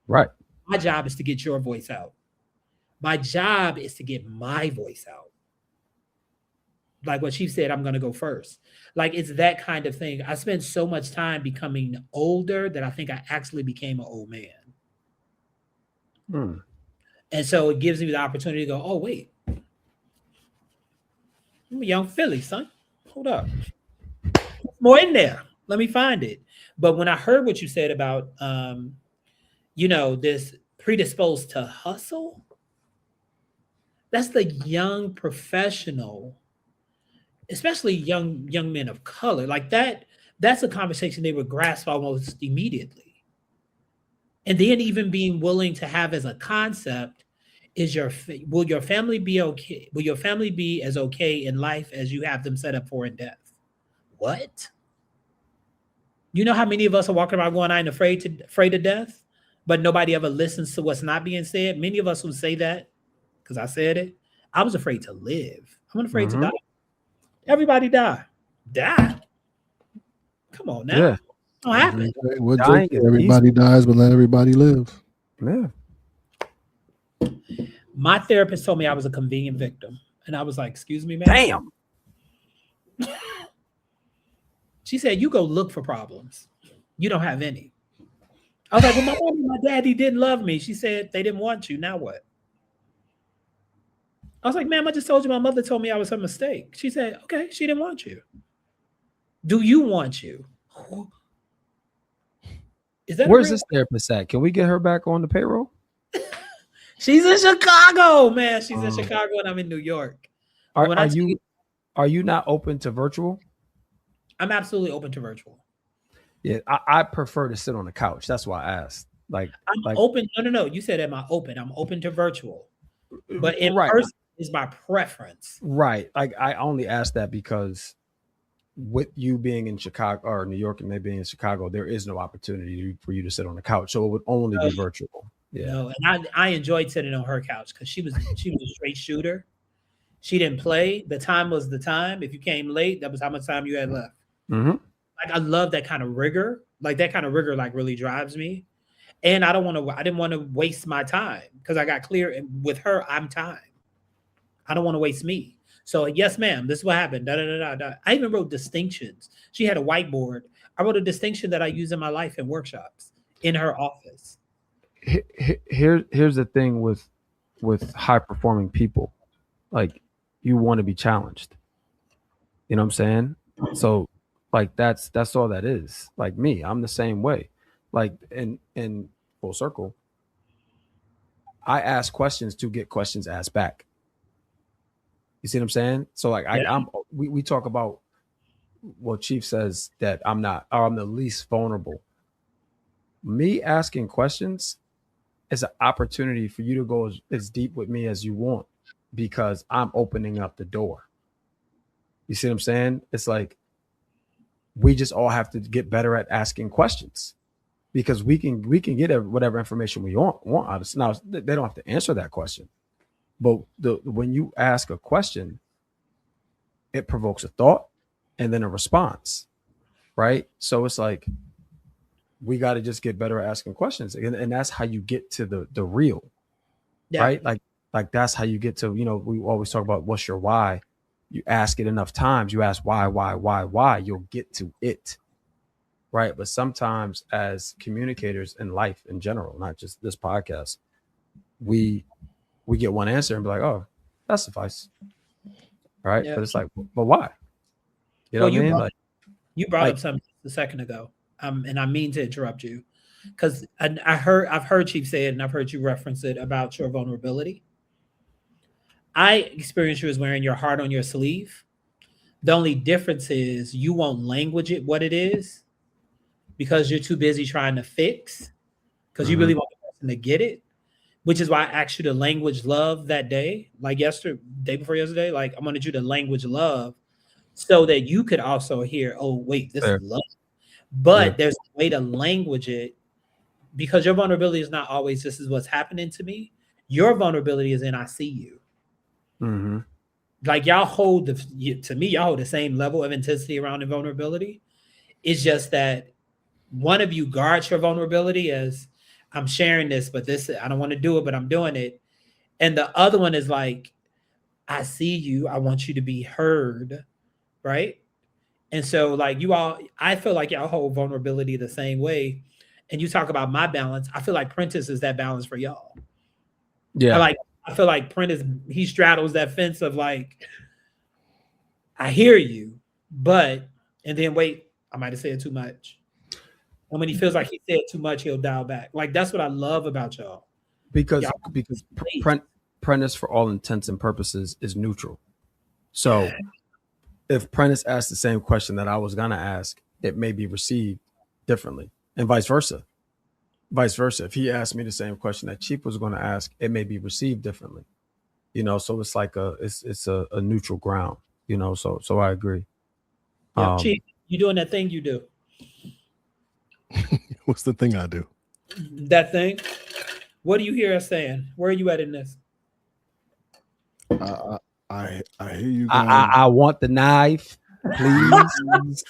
Right. My job is to get your voice out. My job is to get my voice out. Like what Chief said, I'm going to go first. Like it's that kind of thing. I spent so much time becoming older that I think I actually became an old man. And so it gives me the opportunity to go, oh, wait. I'm a young Philly, son. Hold up. More in there. Let me find it. But when I heard what you said about, this predisposed to hustle, that's the young professional, especially young men of color. Like that's a conversation they would grasp almost immediately. And then even being willing to have as a concept is will your family be okay? Will your family be as okay in life as you have them set up for in death? What? You know how many of us are walking around going, "I'm afraid of death," but nobody ever listens to what's not being said. Many of us would say that because I said it. I was afraid to live. I'm afraid to Mm-hmm. die. Everybody die. Die. Come on now. Yeah. Don't happen. What Dying JK? is Everybody dies, but let everybody live. Yeah. My therapist told me I was a convenient victim. And I was like, excuse me, man. Damn. She said, you go look for problems. You don't have any. I was like, well, my mom and my daddy didn't love me. She said they didn't want you. Now what? I was like, ma'am, I just told you my mother told me I was a mistake. She said, okay, she didn't want you. Do you want you? Is that Where's this therapist at? Can we get her back on the payroll? She's in Chicago, man. She's in Chicago and I'm in New York. Are you not open to virtual? I'm absolutely open to virtual. Yeah, I prefer to sit on the couch. That's why I asked. I'm open. No. You said, am I open? I'm open to virtual. But in person is my preference. Right. Like I only asked that because with you being in Chicago or New York and maybe being in Chicago, there is no opportunity for you to sit on the couch. So it would only be virtual. Yeah. No, and I enjoyed sitting on her couch because she was a straight shooter. She didn't play. The time was the time. If you came late, that was how much time you had left. Mm-hmm. Like I love that kind of rigor. Like that kind of rigor, like really drives me. And I didn't want to waste my time because I got clear with her. I'm time. I don't want to waste me. So yes, ma'am, this is what happened. Da, da, da, da, da. I even wrote distinctions. She had a whiteboard. I wrote a distinction that I use in my life in workshops in her office. Here's the thing with high performing people. Like you want to be challenged. You know what I'm saying? So like that's all that is. Like me, I'm the same way. Like in full circle, I ask questions to get questions asked back. You see what I'm saying? So like we talk about what Chief says that I'm the least vulnerable. Me asking questions is an opportunity for you to go as deep with me as you want because I'm opening up the door. You see what I'm saying? It's like we just all have to get better at asking questions because we can get whatever information we want out of. Now they don't have to answer that question, but when you ask a question, it provokes a thought and then a response, right? So it's like we got to just get better at asking questions, and that's how you get to the real, right? Like that's how you get to, we always talk about what's your why. You ask it enough times, you ask why, you'll get to it, right? But sometimes as communicators in life in general, not just this podcast, we get one answer and be like, oh, that suffice, right? Yeah. But it's like, but why? You know what I mean? You brought up something a second ago, and I mean to interrupt you because I've heard Chief say it, and I've heard you reference it about your vulnerability. I experienced you as wearing your heart on your sleeve. The only difference is you won't language it what it is because you're too busy trying to fix because you really want the person to get it, which is why I asked you to language love that day, like day before yesterday. Like I wanted you to language love so that you could also hear, oh, wait, this is love. But there's a way to language it because your vulnerability is not always this is what's happening to me. Your vulnerability is in I see you. Mm-hmm. Like y'all hold the same level of intensity around invulnerability. It's just that one of you guards your vulnerability as I'm sharing this, but I don't want to do it, but I'm doing it. And the other one is like, I see you. I want you to be heard. Right. And so like I feel like y'all hold vulnerability the same way. And you talk about my balance. I feel like Prentice is that balance for y'all. Yeah. I feel like Prentice, he straddles that fence of like, I hear you, and then wait, I might have said too much. And when he feels like he said too much, he'll dial back. Like that's what I love about y'all. Because Prentice, for all intents and purposes, is neutral. So if Prentice asked the same question that I was gonna ask, it may be received differently, and vice versa. vice versa. If he asked me the same question that Chief was going to ask, it may be received differently. You know, so it's like it's a neutral ground. You know, so I agree. Yep, Chief, you doing that thing you do. What's the thing I do? That thing. What do you hear us saying? Where are you at in this? I hear you guys. I want the knife, please.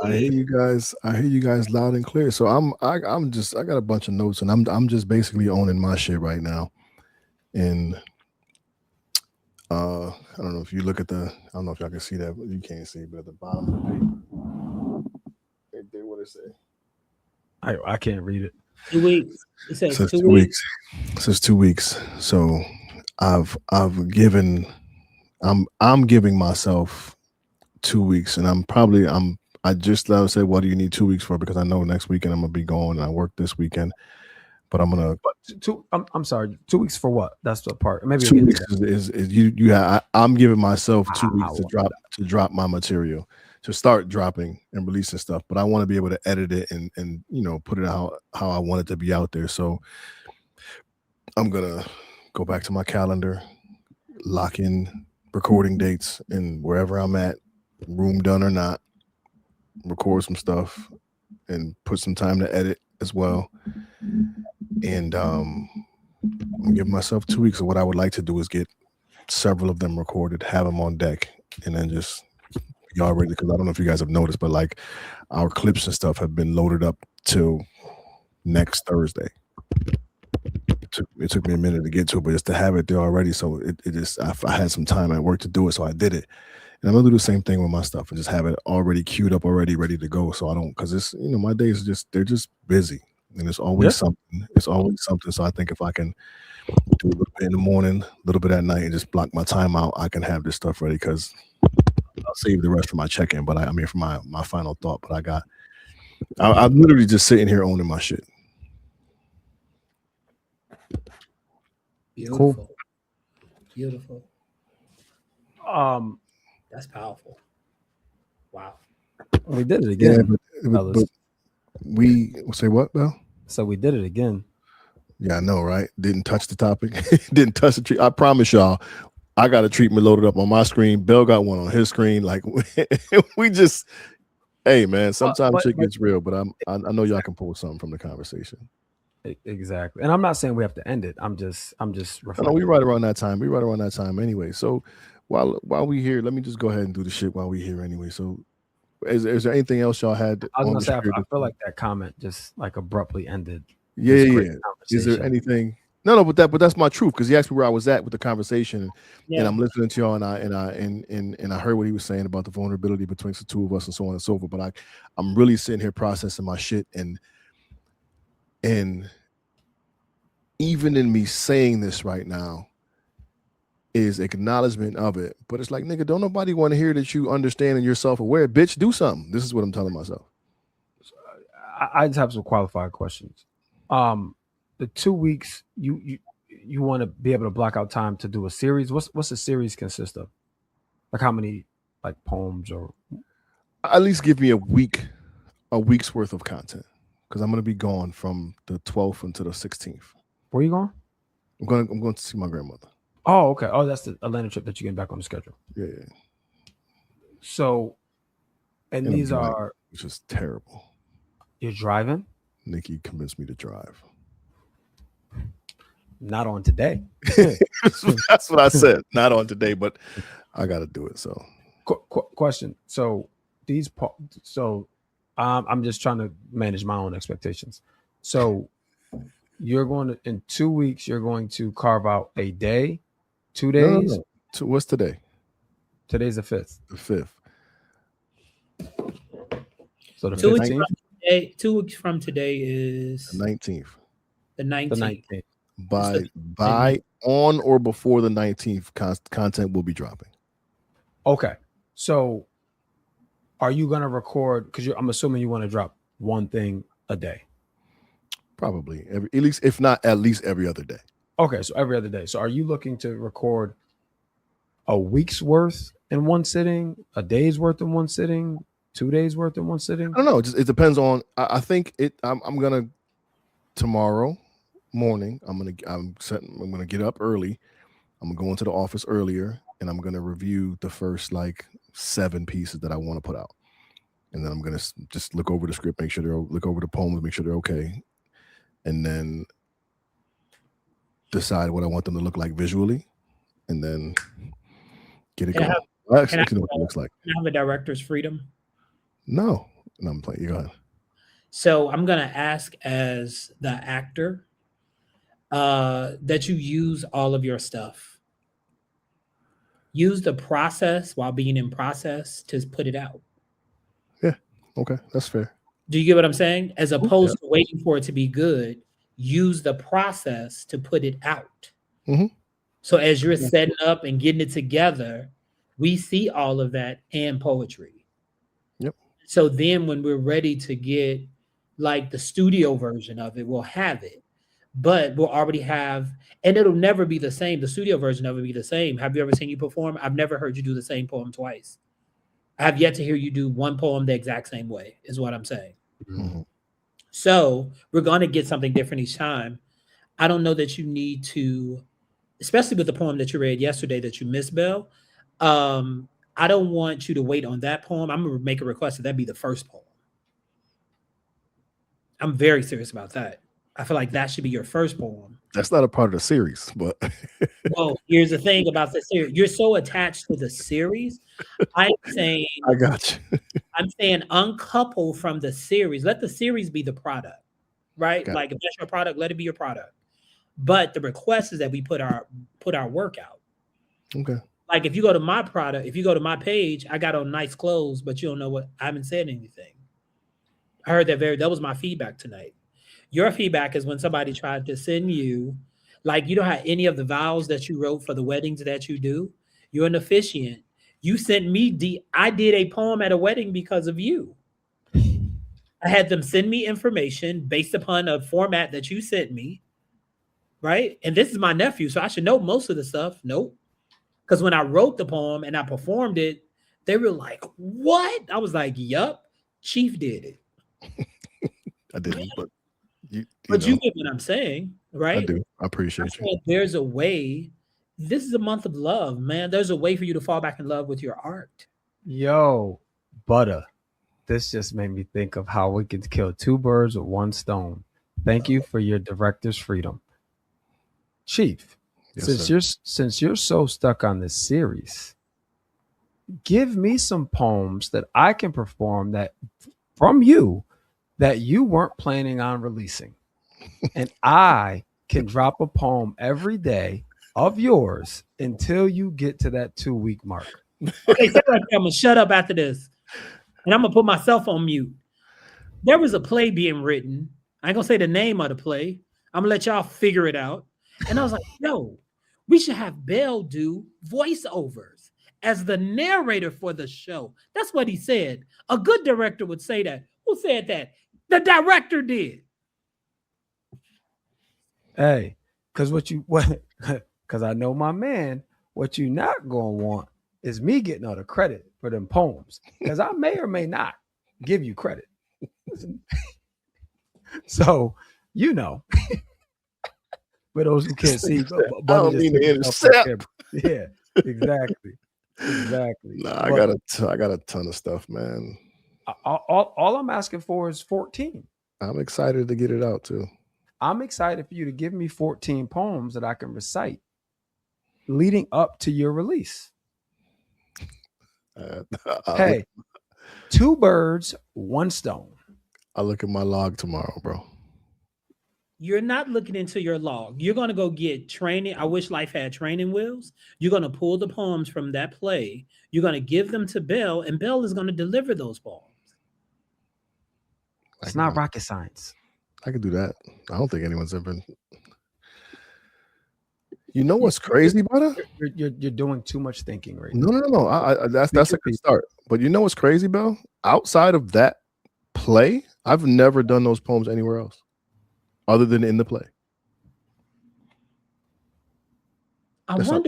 I hear you guys. I hear you guys loud and clear. So I'm just I got a bunch of notes and I'm just basically owning my shit right now. And I don't know if you look at I don't know if y'all can see that, but you can't see, but at the bottom of the paper, right there, what it say? I can't read it. 2 weeks. It says, 2 weeks. It says 2 weeks. So I'm giving myself 2 weeks, and I just said, what do you need 2 weeks for? Because I know next weekend I'm gonna be gone, and I work this weekend. But I'm gonna. I'm sorry. 2 weeks for what? That's the part. Maybe 2 weeks is you. I'm giving myself 2 weeks to drop my material, to start dropping and releasing stuff. But I want to be able to edit it and put it out how I want it to be out there. So I'm gonna go back to my calendar, lock in recording dates, and wherever I'm at, room done or not, record some stuff and put some time to edit as well. And I'm giving myself 2 weeks. Of what I would like to do is get several of them recorded, have them on deck, and then just be all ready. Because I don't know if you guys have noticed, but like our clips and stuff have been loaded up till next Thursday. It took me a minute to get to it, but just to have it there already. So it just I had some time at work to do it, so I did it. And I'm gonna do the same thing with my stuff and just have it already queued up, already ready to go. So I don't, because it's my days they're just busy, and it's always something. It's always something. So I think if I can do a little bit in the morning, a little bit at night, and just block my time out, I can have this stuff ready. Because I'll save the rest for my check-in. But I mean for my final thought. But I'm literally just sitting here owning my shit. Beautiful. Cool. Beautiful. That's powerful. Wow. We did it again. Yeah, but we say what, Bell? So we did it again. Yeah, I know, right? Didn't touch the topic. Didn't touch the treat. I promise y'all, I got a treatment loaded up on my screen. Bell got one on his screen. Like we just, hey man, sometimes shit gets real, but I know y'all can pull something from the conversation. Exactly. And I'm not saying we have to end it. I'm just reflecting. No, we right around that time. We right around that time anyway. So while we here, let me just go ahead and do the shit while we here anyway. So is there anything else y'all had? I was gonna say I feel like that comment just like abruptly ended. Yeah. Is there anything? No, but that's my truth, because he asked me where I was at with the conversation, and I'm listening to y'all, and I heard what he was saying about the vulnerability between the two of us and so on and so forth. But I'm really sitting here processing my shit, and even in me saying this right now is acknowledgement of it. But it's like, nigga, don't nobody want to hear that you understand and you're self-aware. Bitch, do something. This is what I'm telling myself. I just have some qualified questions. The 2 weeks you want to be able to block out time to do a series. What's a series consist of? Like how many like poems, or at least give me a week's worth of content, because I'm gonna be gone from the 12th until the 16th. Where are you going? I'm going to see my grandmother. Oh, okay. Oh, that's the Atlanta trip that you're getting back on the schedule. Yeah. So, and these are, which is terrible. You're driving? Nikki convinced me to drive. Not on today. That's what I said. Not on today, but I got to do it. So, question. So I'm just trying to manage my own expectations. So, you're going to, in 2 weeks, you're going to carve out a day, 2 days. No. So what's today? Today's the 5th. The 5th. So the 15th. 2 weeks from today is the 19th. The 19th. By on or before the 19th, content will be dropping. Okay. So are you going to record? Because I'm assuming you want to drop one thing a day. Probably at least every other day. Okay, so every other day. So are you looking to record a week's worth in one sitting, a day's worth in one sitting, 2 days worth in one sitting? I don't know. It depends on. I think it. I'm gonna tomorrow morning, I'm gonna get up early. I'm gonna go into the office earlier, and I'm gonna review the first like 7 pieces that I want to put out, and then I'm gonna just look over the script, make sure look over the poems, make sure they're okay, and then decide what I want them to look like visually, and then get it Can I going. have, I can I, actually know what it looks like. can I have a director's freedom? No, I'm playing. You go ahead. So I'm gonna ask as the actor that you use all of your stuff. Use the process while being in process to put it out. Yeah. Okay, that's fair. Do you get what I'm saying? As Yeah. opposed to waiting for it to be good, use the process to put it out. Mm-hmm. So as you're setting up and getting it together, we see all of that and poetry. Yep. So then when we're ready to get like the studio version of it, we'll have it. But we'll already have, and it'll never be the same. The studio version of it will be the same. Have you ever seen you perform? I've never heard you do the same poem twice. I have yet to hear you do one poem the exact same way, is what I'm saying. Mm-hmm. So we're going to get something different each time. I don't know that you need to, especially with the poem that you read yesterday that you missed, Belle. I don't want you to wait on that poem. I'm going to make a request that be the first poem. I'm very serious about that. I feel like that should be your first poem. That's not a part of the series, but Well, here's the thing about the series. You're so attached to the series. I'm saying I got you. uncouple from the series. Let the series be the product, right? Got like if that's your product, let it be your product. But the request is that we put our work out. Okay. Like if you go to my product, if you go to my page, I got on nice clothes, but you don't know what I haven't said anything. I heard that was my feedback tonight. Your feedback is when somebody tried to send you, like you don't have any of the vows that you wrote for the weddings that you do. You're an officiant. You sent me I did a poem at a wedding because of you. I had them send me information based upon a format that you sent me, right? And this is my nephew, so I should know most of the stuff. Nope. Because when I wrote the poem and I performed it, they were like, "What?" I was like, "Yup, Chief did it." I didn't, but you get what I'm saying, right? I do. I appreciate you. There's a way. This is a month of love, man. There's a way for you to fall back in love with your art. Yo, Butta. This just made me think of how we could kill 2 birds with 1 stone. Thank you for your director's freedom. Chief, Yes, since you're so stuck on this series, give me some poems that I can perform that from you that you weren't planning on releasing. And I can drop a poem every day of yours until you get to that 2-week mark. Okay, so I'm gonna shut up after this. And I'm gonna put myself on mute. There was a play being written. I ain't gonna say the name of the play. I'm gonna let y'all figure it out. And I was like, yo, we should have Belle do voiceovers as the narrator for the show. That's what he said. A good director would say that. Who said that? The director did. Hey, because because I know my man, what you not gonna want is me getting all the credit for them poems. Because I may or may not give you credit. So, for those who can't see, I don't mean to intercept. Yeah, exactly. Nah, I got a ton of stuff, man. All I'm asking for is 14. I'm excited to get it out too. I'm excited for you to give me 14 poems that I can recite leading up to your release. Hey, 2 birds, 1 stone. I'll look at my log tomorrow, bro. You're not looking into your log. You're going to go get training. I wish life had training wheels. You're going to pull the poems from that play. You're going to give them to Belle, and Belle is going to deliver those poems. It's not rocket science. I could do that. I don't think anyone's ever. You know what's crazy about it? You're doing too much thinking right now. No. That's a good start. But you know what's crazy, Belle? Outside of that play, I've never done those poems anywhere else, other than in the play. That's not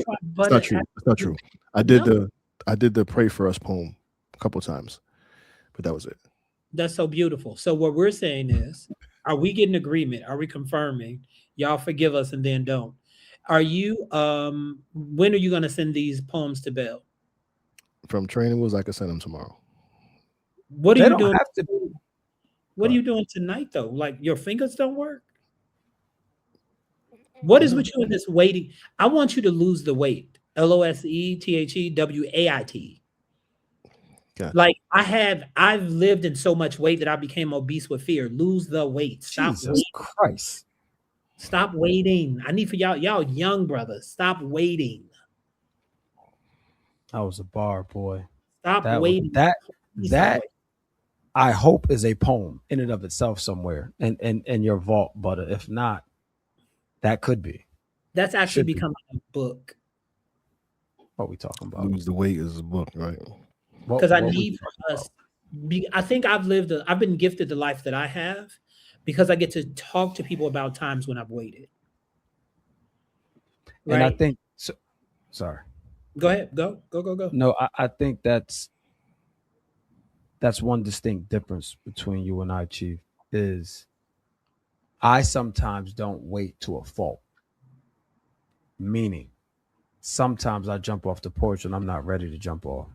true. It's not true. I did the Pray For Us poem a couple times, but that was it. That's so beautiful. So what we're saying is, Are we getting agreement? Are we confirming? Y'all forgive us and then don't. Are you when are you gonna send these poems to Bell? From Training Wheels, I can send them tomorrow. What are They you don't doing? have to be. What are you doing tonight though? Like your fingers don't work? What is with you in this waiting? I want you to lose the weight. LOSETHEWAIT. Gotcha. Like I've lived in so much weight that I became obese with fear. Lose the weight. Stop Jesus waiting. Christ. Stop waiting. I need for y'all young brothers. Stop waiting. That was a bar, boy. Stop That was waiting. that Please stop that waiting. I hope is a poem in and of itself somewhere in your vault, Butta. If not, that could be. That's actually Should be. becoming a book. What we talking about? Lose the Weight is a book, right? Because I What we need for talking us. I think I've been gifted the life that I have because I get to talk to people about times when I've waited. about? And I Right? think so, sorry. Go ahead. Go. No, I think that's one distinct difference between you and I, Chief, is I sometimes don't wait to a fault. Meaning, sometimes I jump off the porch and I'm not ready to jump off.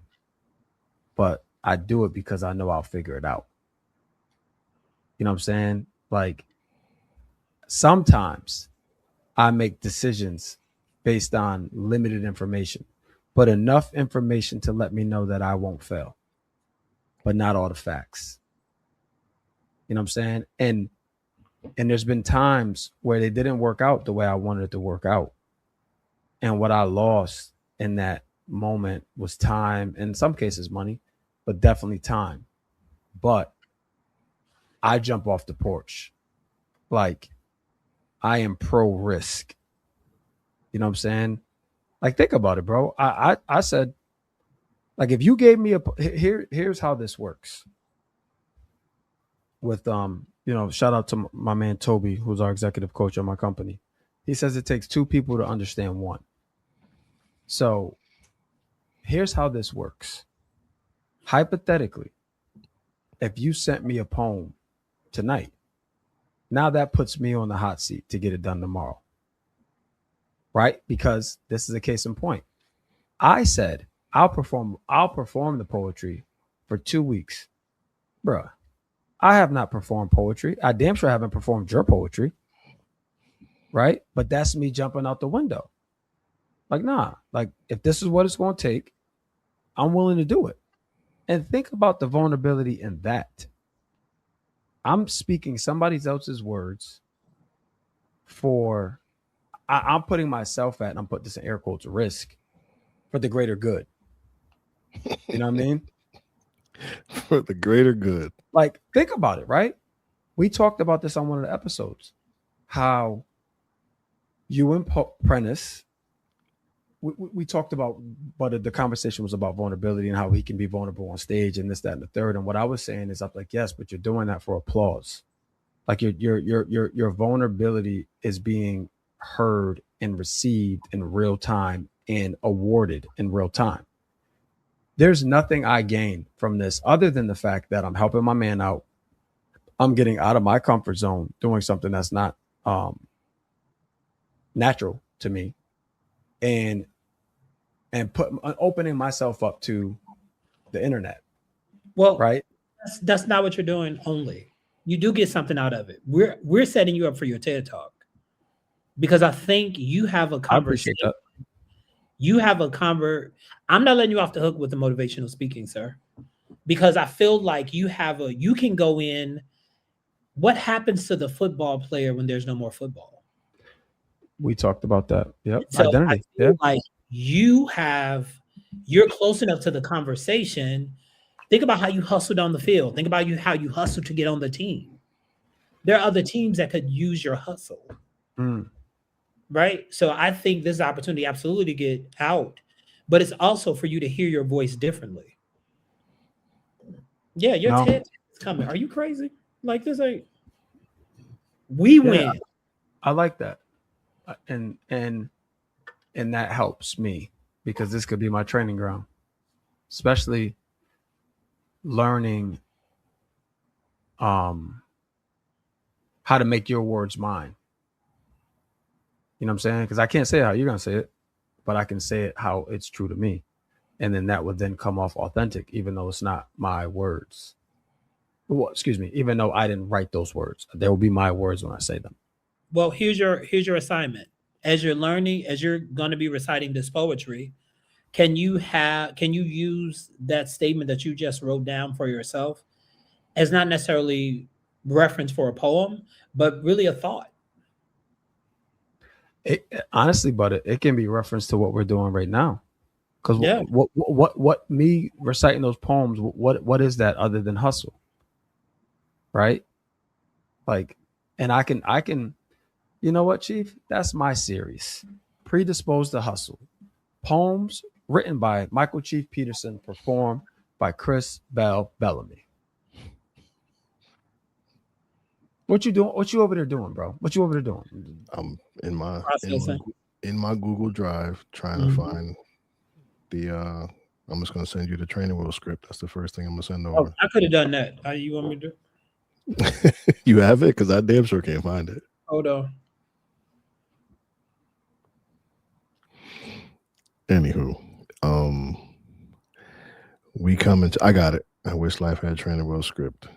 But I do it because I know I'll figure it out. You know what I'm saying? Like sometimes I make decisions based on limited information, but enough information to let me know that I won't fail, but not all the facts. You know what I'm saying? And there's been times where they didn't work out the way I wanted it to work out. And what I lost in that moment was time, in some cases money, but definitely time. But I jump off the porch. Like I am pro risk. You know what I'm saying? Like think about it, bro. I said, like if you gave me here's how this works. With shout out to my man Toby, who's our executive coach of my company. He says it takes two people to understand one. So here's how this works. Hypothetically, if you sent me a poem tonight, now that puts me on the hot seat to get it done tomorrow. Right? Because this is a case in point. I said I'll perform the poetry for 2 weeks. Bruh, I have not performed poetry. I damn sure haven't performed your poetry. Right? But that's me jumping out the window. Like, nah, like if this is what it's going to take, I'm willing to do it. And think about the vulnerability in that. I'm speaking somebody else's words for, I'm putting myself at, and I'm putting this in air quotes, risk for the greater good. You know what I mean? For the greater good. Like, think about it, right? We talked about this on one of the episodes. How you and Prentice, we talked about, but the conversation was about vulnerability and how he can be vulnerable on stage and this, that, and the third. And what I was saying is, I'm like, yes, but you're doing that for applause. Like your vulnerability is being heard and received in real time and awarded in real time. There's nothing I gain from this other than the fact that I'm helping my man out. I'm getting out of my comfort zone, doing something that's not natural to me, and opening myself up to the internet. Well, right? That's not what you're doing only. You do get something out of it. We're setting you up for your TED Talk because I think you have a I appreciate conversation. that. You have a I'm not letting you off the hook with the motivational speaking, sir, because I feel like you can go in. What happens to the football player when there's no more football? We talked about that. Yep. So Identity. I feel Yeah. like you're close enough to the conversation. Think about how you hustled on the field. Think about how you hustled to get on the team. There are other teams that could use your hustle. Right? So I think this is an opportunity absolutely to get out, but it's also for you to hear your voice differently. Yeah, your TED is coming. Are you crazy? Like this ain't we win. I like that. And that helps me because this could be my training ground, especially learning how how to make your words mine. You know what I'm saying? Because I can't say it how you're gonna say it, but I can say it how it's true to me, and then that would then come off authentic, even though it's not my words. Well, excuse me, even though I didn't write those words, they will be my words when I say them. Well, here's your assignment. As you're learning, as you're going to be reciting this poetry, can you use that statement that you just wrote down for yourself as not necessarily reference for a poem, but really a thought? Honestly, but it can be reference to what we're doing right now. Because Yeah. what me reciting those poems, what is that other than hustle, right? Like, and I can, you know what, Chief? That's my series, Predisposed to Hustle, poems written by Michael Chief Peterson, performed by Chris Bell Bellamy. What you doing? What you over there doing, bro? What you over there doing? I'm in my Processing. in my Google Drive trying to find the I'm just gonna send you the training wheel script. That's the first thing I'm gonna send Oh, over. I could have done that. You want me to do? You have it? Because I damn sure can't find it. Hold on. Anywho, we come into I got it. I wish life had training wheel script.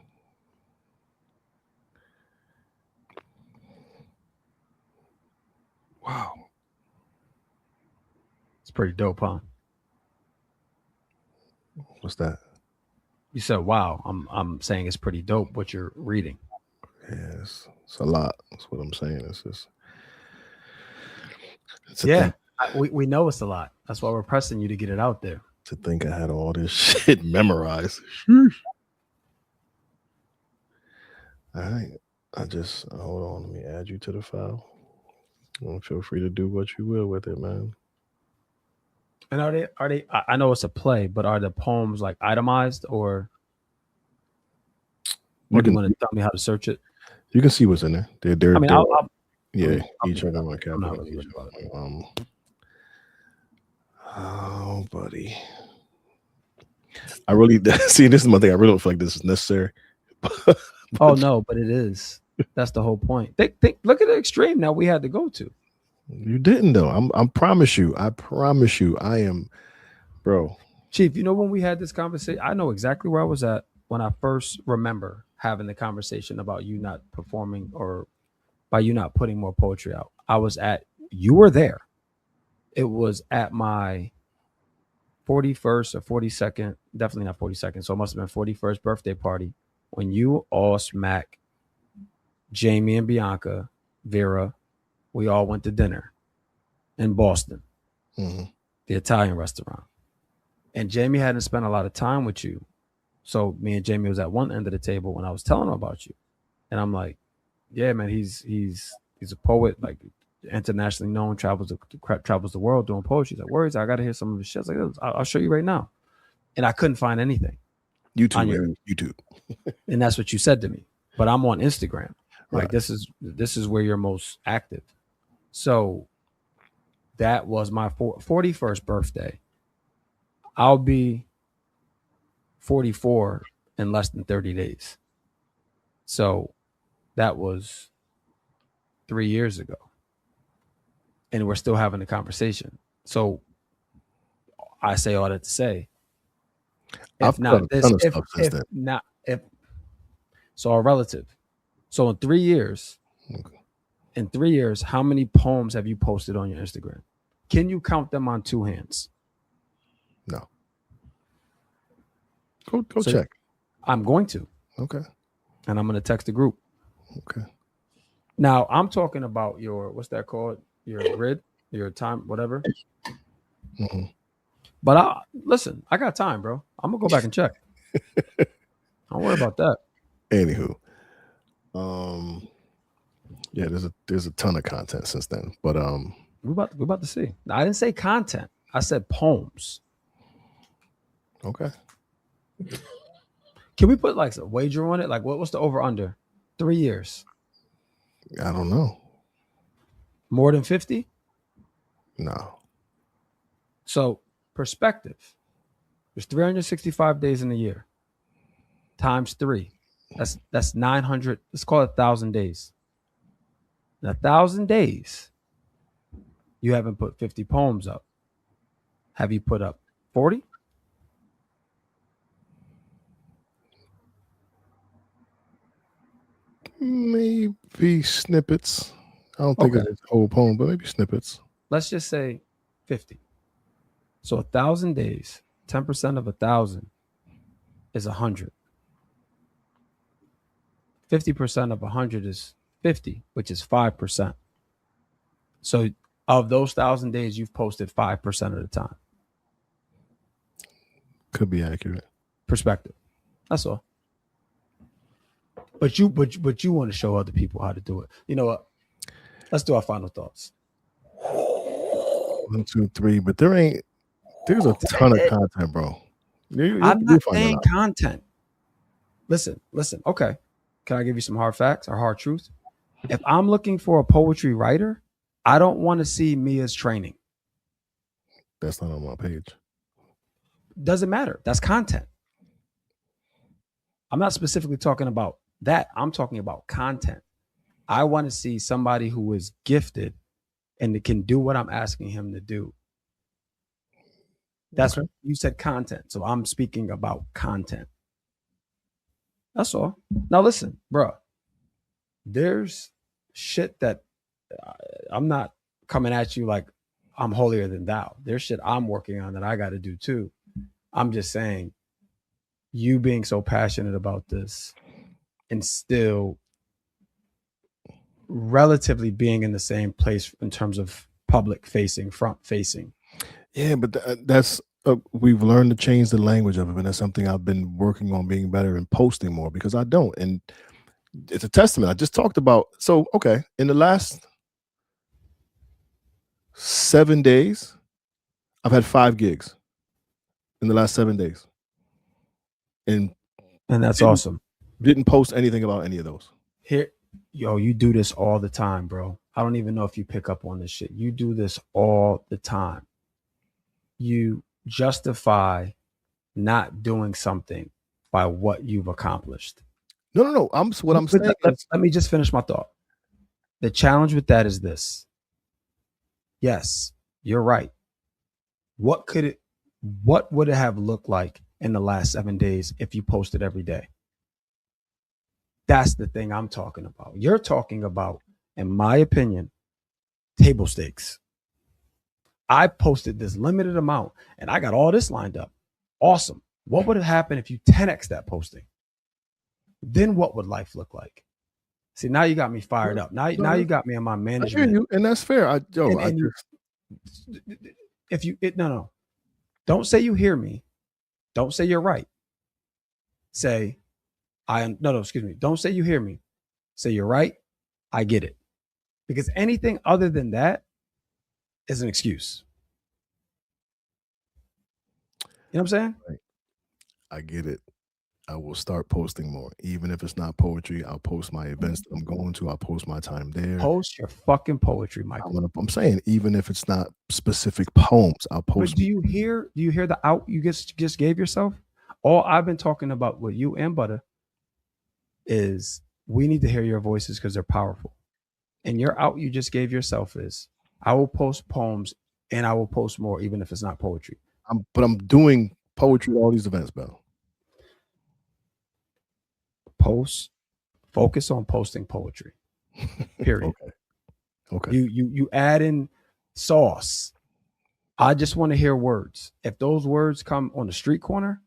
Wow. It's pretty dope, huh? What's that? You said, "Wow." I'm saying it's pretty dope what you're reading. Yeah, it's a lot. That's what I'm saying. It's just Yeah, we know it's a lot. That's why we're pressing you to get it out there. To think I had all this shit memorized. All right. I just hold on. Let me add you to the file. Feel free to do what you will with it, man. And are they? I know it's a play, but are the poems like itemized, or do you want to tell me how to search it? You can see what's in there. They're I mean, yeah, I'll each of them are I'm not capital. really worried about it. Oh, buddy. I really see. This is my thing. I really don't feel like this is necessary. Oh no, but it is. That's the whole point. Look at the extreme now we had to go to. You didn't though. I promise you. I am, bro. Chief, you know when we had this conversation, I know exactly where I was at when I first remember having the conversation about you not performing or by you not putting more poetry out. You were there. It was at my 41st or 42nd, definitely not 42nd. So it must have been 41st birthday party when you all smack Jamie and Bianca, Vera, we all went to dinner in Boston, the Italian restaurant. And Jamie hadn't spent a lot of time with you. So me and Jamie was at one end of the table when I was telling him about you. And I'm like, yeah, man, he's a poet, like internationally known, travels the world doing poetry. He's like, words, I got to hear some of his shit. Like, I'll show you right now. And I couldn't find anything. YouTube. And that's what you said to me. But I'm on Instagram. Right. Like this is where you're most active. So that was my 41st birthday. I'll be 44 in less than 30 days. So that was 3 years ago. And we're still having a conversation. So I say all that to say, if not this, so our relative. So in 3 years, how many poems have you posted on your Instagram? Can you count them on two hands? No. Go check. I'm going to. Okay. And I'm going to text the group. Okay. Now I'm talking about your, what's that called? Your grid, your time, whatever. But listen, I got time, bro. I'm gonna go back and check. Don't worry about that. Anywho, yeah, there's a ton of content since then, but we're about to see. I didn't say content. I said poems. Okay. Can we put like a wager on it? Like what's the over under? 3 years. I don't know. More than 50? No. So perspective. There's 365 days in a year. Times 3. That's 900. Let's call it 1,000 days. In 1,000 days, you haven't put 50 poems up. Have you put up 40? Maybe snippets. I don't think Okay. it's a whole poem, but maybe snippets. Let's just say 50. So 1,000 days, 10% of 1,000 is 100. 50% of 100 is 50, which is 5%. So of those 1,000 days, you've posted 5% of the time. Could be accurate. Perspective. That's all. But you want to show other people how to do it. You know what? Let's do our final thoughts. 1, 2, 3. But there's a ton of content, bro. I'm not saying content. Listen. Okay. Can I give you some hard facts or hard truth? If I'm looking for a poetry writer, I don't want to see Mia's training. That's not on my page. Doesn't matter. That's content. I'm not specifically talking about that. I'm talking about content. I want to see somebody who is gifted and can do what I'm asking him to do. That's what you said, content. So I'm speaking about content. That's all. Now listen, bro. There's shit that I'm not coming at you like I'm holier than thou. There's shit I'm working on that I got to do too. I'm just saying, you being so passionate about this and still relatively being in the same place in terms of public facing, front facing. Yeah, but that's we've learned to change the language of it, and that's something I've been working on, being better and posting more, because I don't. And it's a testament. I just talked about. So okay, in the last 7 days, I've had 5 gigs in the last 7 days, and that's awesome. Didn't post anything about any of those. Here, yo, you do this all the time, bro. I don't even know if you pick up on this shit. You do this all the time. You justify not doing something by what you've accomplished. No. I'm saying. Let me just finish my thought. The challenge with that is this. Yes, you're right. What would it have looked like in the last 7 days if you posted every day? That's the thing I'm talking about. You're talking about, in my opinion, table stakes. I posted this limited amount and I got all this lined up. Awesome. What would have happened if you 10x that posting? Then what would life look like? See, now you got me fired up. Now you got me on my management. I hear you, and that's fair. Don't say you hear me. Don't say you're right. Say excuse me. Don't say you hear me. Say you're right. I get it. Because anything other than that is an excuse. You know what I'm saying? Right. I get it. I will start posting more. Even if it's not poetry, I'll post my events that I'm going to. I'll post my time there. Post your fucking poetry, Michael. I'm saying, even if it's not specific poems, I'll post. But do you hear the out you just gave yourself? All I've been talking about with you and Butta is we need to hear your voices because they're powerful. And your out you just gave yourself is, I will post poems and I will post more, even if it's not poetry. But I'm doing poetry at all these events, Bell. Focus on posting poetry. Period. Okay. You add in sauce. I just want to hear words. If those words come on the street corner,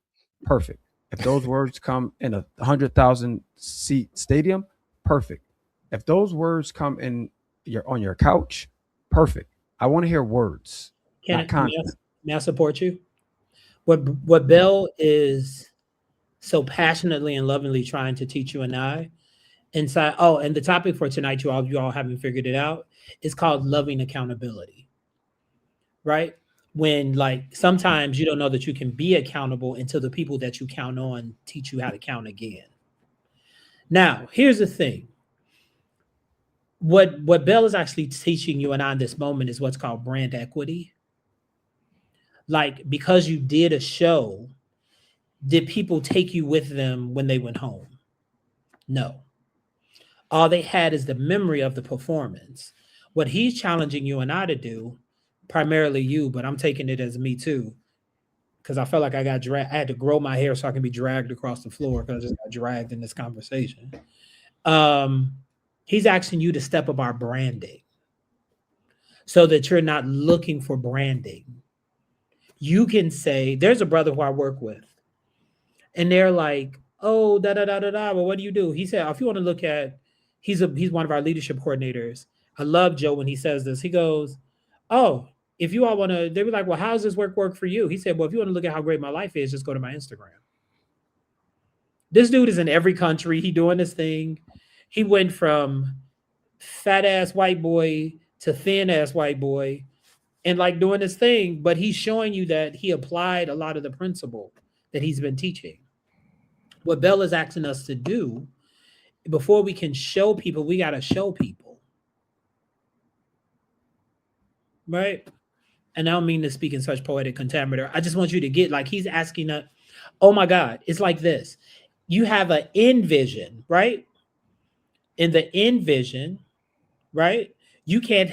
perfect. If those words come in a 100,000 seat stadium, perfect. If those words come on your couch, perfect. I want to hear words. May I support you? What Bell is so passionately and lovingly trying to teach you and I inside. Oh, and the topic for tonight, you all haven't figured it out, is called loving accountability. Right? When like sometimes you don't know that you can be accountable until the people that you count on teach you how to count again. Now, here's the thing. What Bell is actually teaching you and I in this moment is what's called brand equity. Like, because you did a show, did people take you with them when they went home? No. All they had is the memory of the performance. What he's challenging you and I to do, primarily you, but I'm taking it as me too, because I felt like I got dragged. I had to grow my hair so I can be dragged across the floor because I just got dragged in this conversation. Um, he's asking you to step up our branding so that you're not looking for branding. You can say, there's a brother who I work with, and they're like, oh, da da da da da. Well, what do you do? He said, if you want to look at, he's one of our leadership coordinators. I love Joe when he says this. He goes, oh, if you all want to, they were like, well, how's this work for you? He said, well, if you want to look at how great my life is, just go to my Instagram. This dude is in every country. He doing this thing. He went from fat ass white boy to thin ass white boy and like doing this thing, but he's showing you that he applied a lot of the principle that he's been teaching. What Bell is asking us to do, before we can show people, we got to show people. Right? And I don't mean to speak in such poetic contaminator. I just want you to get, like, he's asking us, oh my God, it's like this. You have an end vision, right? In the end vision, right? You can't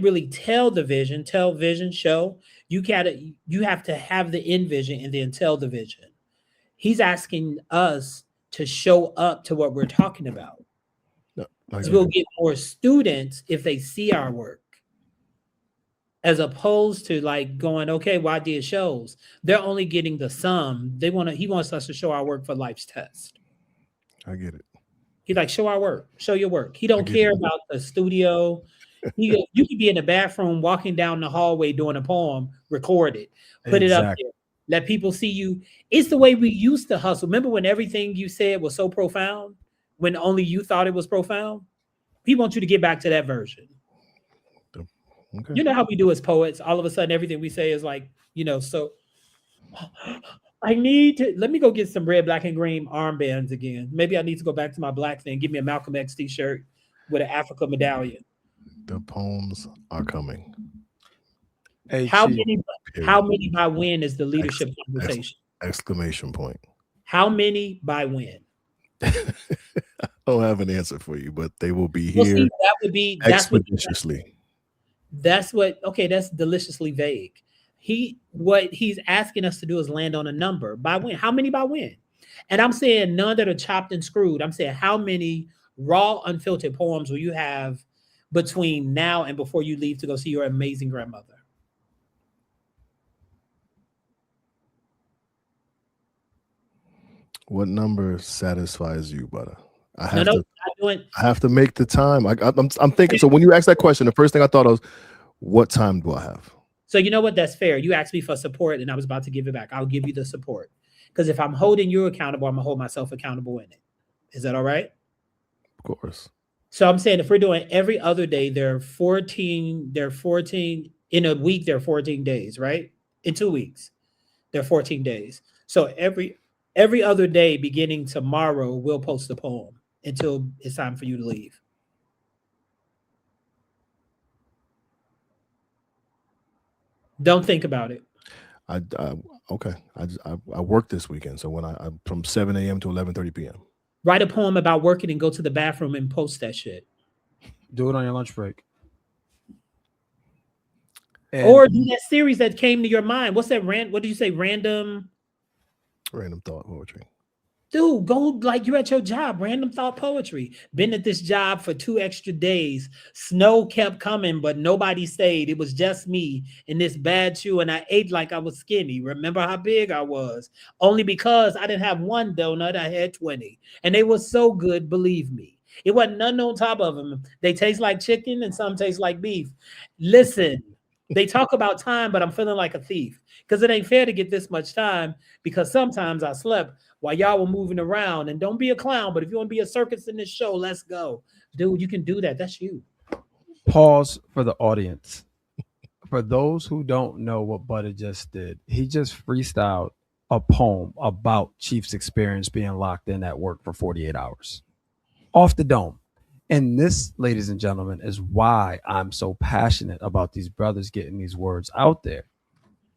really tell the vision, tell vision, show. You have to have the end vision and then tell the vision. He's asking us to show up to what we're talking about. No, we'll get more students if they see our work, as opposed to like going, okay, well, I did shows. They're only getting the sum. He wants us to show our work for life's test. I get it. He's like, show our work, show your work. He don't care about the studio. You could be in the bathroom, walking down the hallway doing a poem, record it, put it up there, let people see you. It's the way we used to hustle. Remember when everything you said was so profound, when only you thought it was profound? He wants you to get back to that version. Okay. You know how we do as poets. All of a sudden, everything we say is like, so let me go get some red, black, and green armbands again. Maybe I need to go back to my black thing. Give me a Malcolm X t-shirt with an Africa medallion. The poems are coming. Hey, how many by when is the leadership conversation? Exclamation point. How many by when? I don't have an answer for you, but they will be here. See, that would be expeditiously. That's deliciously vague. What he's asking us to do is land on a number. By when? How many by when? And I'm saying none that are chopped and screwed. I'm saying how many raw, unfiltered poems will you have between now and before you leave to go see your amazing grandmother? What number satisfies you, Butta? I have to make the time. I'm thinking. So when you asked that question, the first thing I thought was, what time do I have? So you know what? That's fair. You asked me for support, and I was about to give it back. I'll give you the support, because if I'm holding you accountable, I'm gonna hold myself accountable in it. Is that all right? Of course. So I'm saying if we're doing every other day, there are 14 in a week. There are 14 days, right? In 2 weeks, there are 14 days. So every other day, beginning tomorrow, we'll post a poem until it's time for you to leave. Don't think about it. Okay. I work this weekend, so when I from 7 a.m. to 11:30 p.m. Write a poem about working and go to the bathroom and post that shit. Do it on your lunch break. Or do that series that came to your mind. What's that? What did you say? Random thought poetry. Dude, go like you're at your job. Random thought poetry. Been at this job for 2 extra days. Snow kept coming, but nobody stayed. It was just me in this bad shoe, and I ate like I was skinny. Remember how big I was? Only because I didn't have one donut, I had 20. And they were so good, believe me. It wasn't none on top of them. They taste like chicken and some taste like beef. Listen, they talk about time, but I'm feeling like a thief because it ain't fair to get this much time, because sometimes I slept while y'all were moving around. And don't be a clown, but if you want to be a circus in this show, let's go. Dude, you can do that. That's you. Pause for the audience. For those who don't know what Butta just did, he just freestyled a poem about Chief's experience being locked in at work for 48 hours. Off the dome. And this, ladies and gentlemen, is why I'm so passionate about these brothers getting these words out there.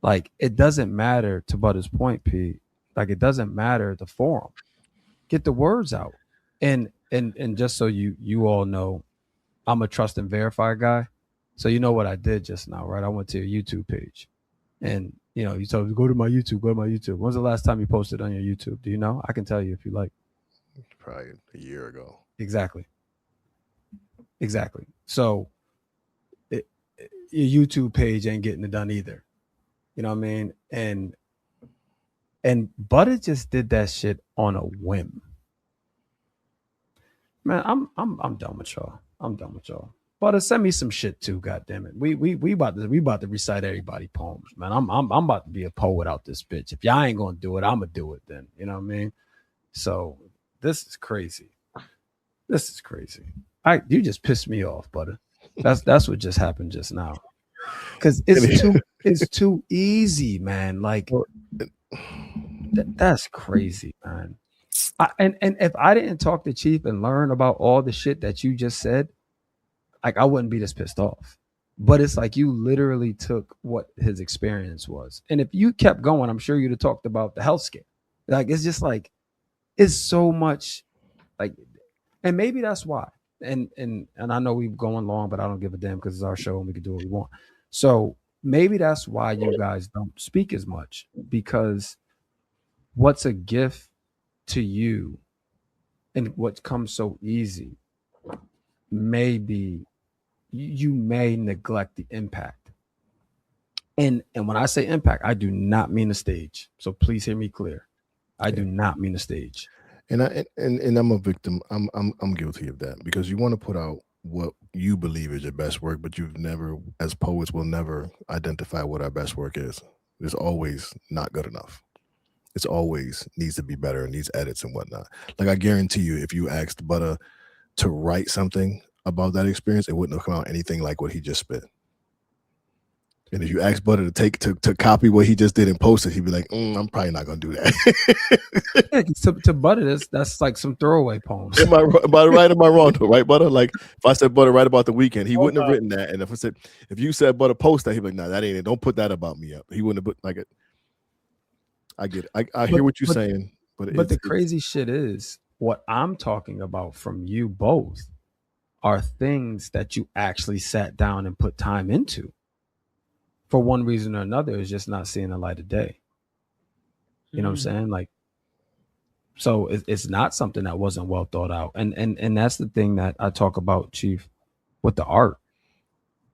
Like, it doesn't matter, to Butta's point, P, like, it doesn't matter the forum. Get the words out. And and just so you all know, I'm a trust and verify guy. So you know what I did just now, right? I went to your YouTube page, and you told me go to my YouTube. Go to my YouTube. When's the last time you posted on your YouTube? Do you know? I can tell you if you like. Probably a year ago. Exactly. So your YouTube page ain't getting it done either. You know what I mean? And Butta just did that shit on a whim. Man, I'm done with y'all. Butta, send me some shit too. God damn it. We about to recite everybody poems, man. I'm about to be a poet out this bitch. If y'all ain't gonna do it, I'm gonna do it then. You know what I mean? So this is crazy. You just pissed me off, Butta. That's what just happened just now. Because it's too easy, man. Like that's crazy, man. And if I didn't talk to Chief and learn about all the shit that you just said, like I wouldn't be this pissed off. But it's like you literally took what his experience was. And if you kept going, I'm sure you'd have talked about the health scare. Like it's just like it's so much like, and maybe that's why. And I know we're going long, but I don't give a damn because it's our show and we can do what we want. So maybe that's why you guys don't speak as much, because what's a gift to you and what comes so easy, maybe you may neglect the impact. And when I say impact, I do not mean the stage. So please hear me clear. I do not mean the stage. And I'm a victim. I'm guilty of that, because you want to put out what you believe is your best work, but you've never, as poets, will never identify what our best work is. It's always not good enough. It's always needs to be better and needs edits and whatnot. Like I guarantee you, if you asked Butta to write something about that experience, it wouldn't have come out anything like what he just spit. And if you ask Butta to copy what he just did and post it, he'd be like, I'm probably not gonna do that. Yeah, to Butta, that's like some throwaway poems. Am I right? Am I wrong though? Right, Butta? Like if I said Butta write about the weekend, he wouldn't have written that. And if you said Butta post that, he'd be like, nah, that ain't it. Don't put that about me up. He wouldn't have put like it. I get it. I hear what you're saying, but the crazy shit is what I'm talking about from you both are things that you actually sat down and put time into. For one reason or another, is just not seeing the light of day. You know what I'm saying? Like, so it's not something that wasn't well thought out. And that's the thing that I talk about, Chief, with the art.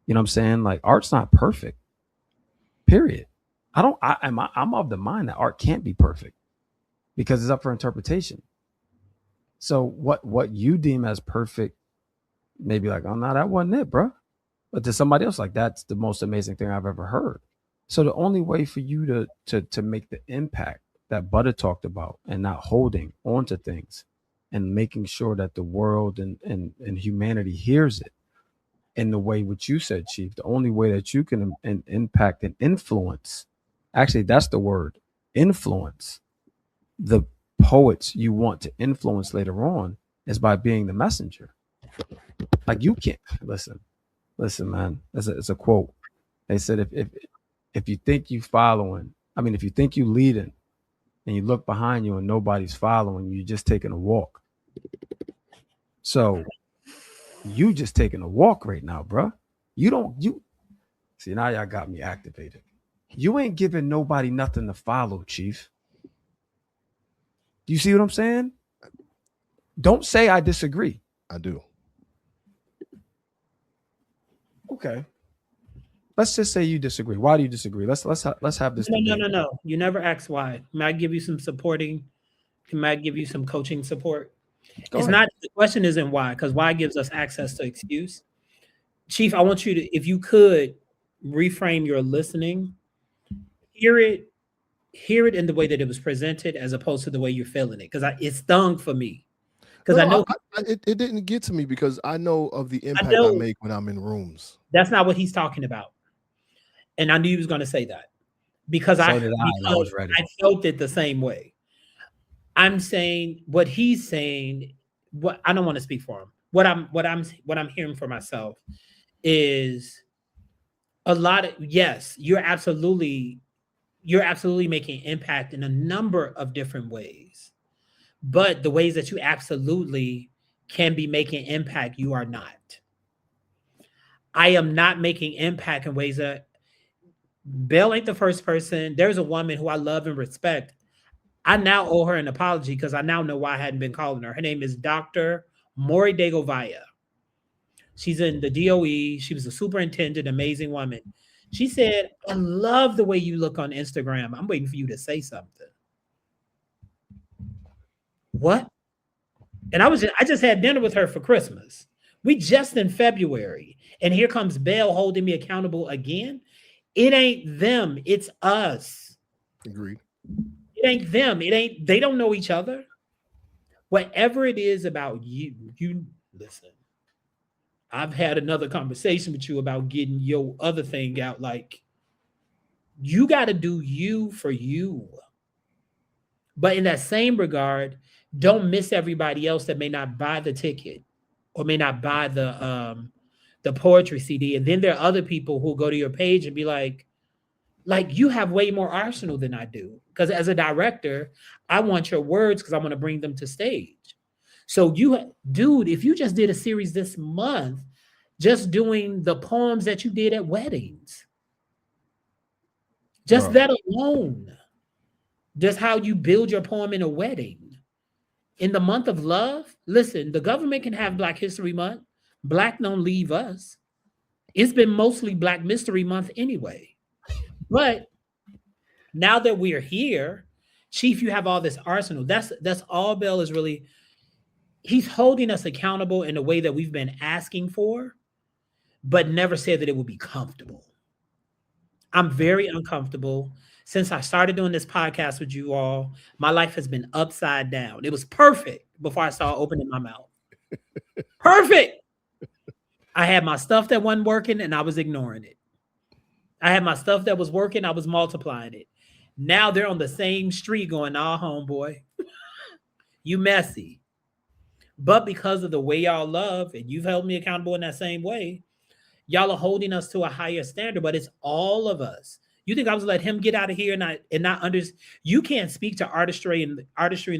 You know what I'm saying? Like, art's not perfect. Period. I'm of the mind that art can't be perfect because it's up for interpretation. So what you deem as perfect, maybe like, oh no, that wasn't it, bro. But to somebody else, like, that's the most amazing thing I've ever heard. So the only way for you to make the impact that Butta talked about, and not holding on to things and making sure that the world and humanity hears it in the way which you said, Chief, the only way that you can impact and influence, actually, that's the word, influence the poets you want to influence later on, is by being the messenger. Like, you can't listen, man. It's a quote. They said if you think you following, if you think you leading, and you look behind you and nobody's following, you're just taking a walk. So you just taking a walk right now, bro. You see, now y'all got me activated. You ain't giving nobody nothing to follow, Chief. Do you see what I'm saying? Don't say I disagree. I do. Okay. Let's just say you disagree. Why do you disagree? Let's have this. No. You never ask why. May I give you some supporting? Can I give you some coaching support? It's not, the question isn't why, because why gives us access to excuse. Chief, I want you to, if you could, reframe your listening, hear it in the way that it was presented as opposed to the way you're feeling it, because it stung for me. Because I know it didn't get to me, because I know of the impact I make when I'm in rooms. That's not what he's talking about. And I knew he was going to say that, because I felt it the same way. I'm saying what he's saying. What I don't want to speak for him. What I'm hearing for myself is a lot of, yes, you're absolutely making impact in a number of different ways, but the ways that you absolutely can be making impact, you are not. I am not making impact in ways that Belle ain't the first person. There's a woman who I love and respect. I now owe her an apology because I now know why I hadn't been calling her. Her name is Dr. Mori Degovaya. She's in the DOE. She was a superintendent, amazing woman. She said, I love the way you look on Instagram. I'm waiting for you to say something. What? And I just had dinner with her for Christmas. We just in February. And here comes Belle holding me accountable again. It ain't them, it's us. Agreed. It ain't them. They don't know each other. Whatever it is about you listen. I've had another conversation with you about getting your other thing out. Like, you got to do you for you. But in that same regard, don't miss everybody else that may not buy the ticket or may not buy the poetry CD. And then there are other people who go to your page and be like you have way more arsenal than I do. Because as a director, I want your words because I want to bring them to stage. So dude, if you just did a series this month, just doing the poems that you did at weddings, just that alone, just how you build your poem in a wedding. In the month of love, listen, the government can have Black History Month. Black don't leave us. It's been mostly Black Mystery Month anyway. But now that we're here, Chief, you have all this arsenal. That's all Belle is really. He's holding us accountable in a way that we've been asking for, but never said that it would be comfortable. I'm very uncomfortable. Since I started doing this podcast with you all, my life has been upside down. It was perfect before I started opening my mouth. Perfect. I had my stuff that wasn't working and I was ignoring it. I had my stuff that was working, I was multiplying it. Now they're on the same street going, "Nah, homeboy, you messy." But because of the way y'all love, and you've held me accountable in that same way, y'all are holding us to a higher standard. But it's all of us. You think I was let him get out of here and not understand? You can't speak to artistry in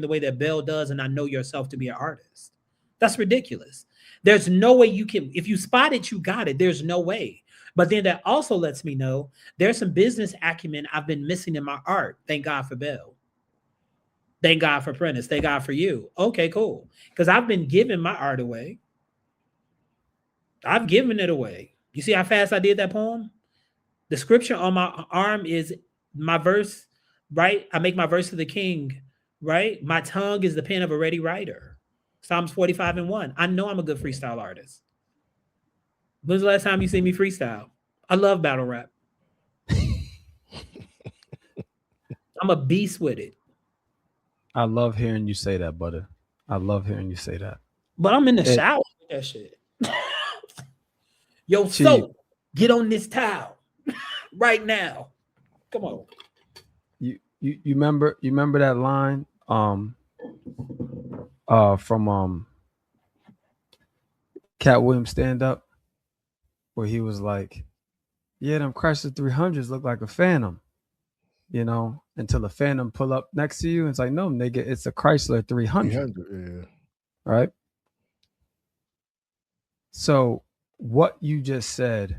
the way that Belle does, and I know yourself to be an artist. That's ridiculous. There's no way you can. If you spot it, you got it. There's no way. But then that also lets me know there's some business acumen I've been missing in my art. Thank God for Belle. Thank God for Prentice. Thank God for you. Okay, cool. Because I've been giving my art away. I've given it away. You see how fast I did that poem? The scripture on my arm is my verse, right? I make my verse to the king, right? My tongue is the pen of a ready writer. Psalms 45:1. I know I'm a good freestyle artist. When's the last time you seen me freestyle? I love battle rap. I'm a beast with it. I love hearing you say that, Butta. I love hearing you say that. But I'm in the shower with that shit. Yo, soap, get on this towel right now. Come on. You remember that line from Cat Williams stand up where he was like, "Yeah, them Chrysler 300s look like a Phantom." You know, until the Phantom pull up next to you, and it's like, "No, nigga, it's a Chrysler 300." Yeah. Right? So what you just said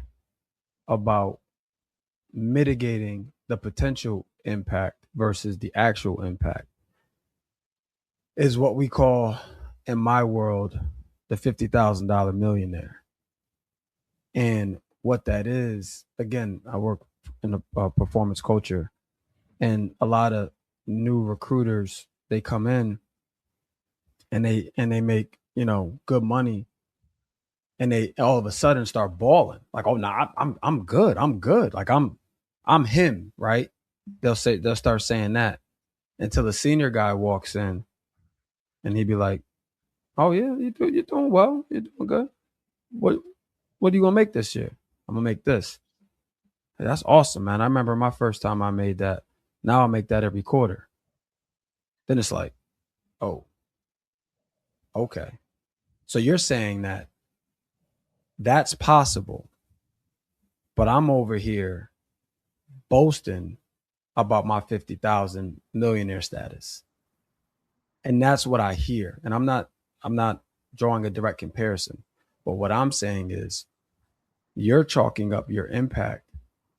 about mitigating the potential impact versus the actual impact is what we call, in my world, the $50,000 millionaire. And what that is, again, I work in a performance culture, and a lot of new recruiters, they come in and they make, good money, and they all of a sudden start balling. Like, "Oh, nah, I'm good. I'm good. Like I'm him," right? They'll start saying that until the senior guy walks in and he'd be like, "Oh yeah, you're doing well. You're doing good. What are you gonna make this year?" "I'm gonna make this." "Hey, that's awesome, man. I remember my first time I made that. Now I make that every quarter." Then it's like, "Oh, okay." So you're saying that that's possible, but I'm over here boasting about my 50,000 millionaire status. And that's what I hear. And I'm not drawing a direct comparison. But what I'm saying is you're chalking up your impact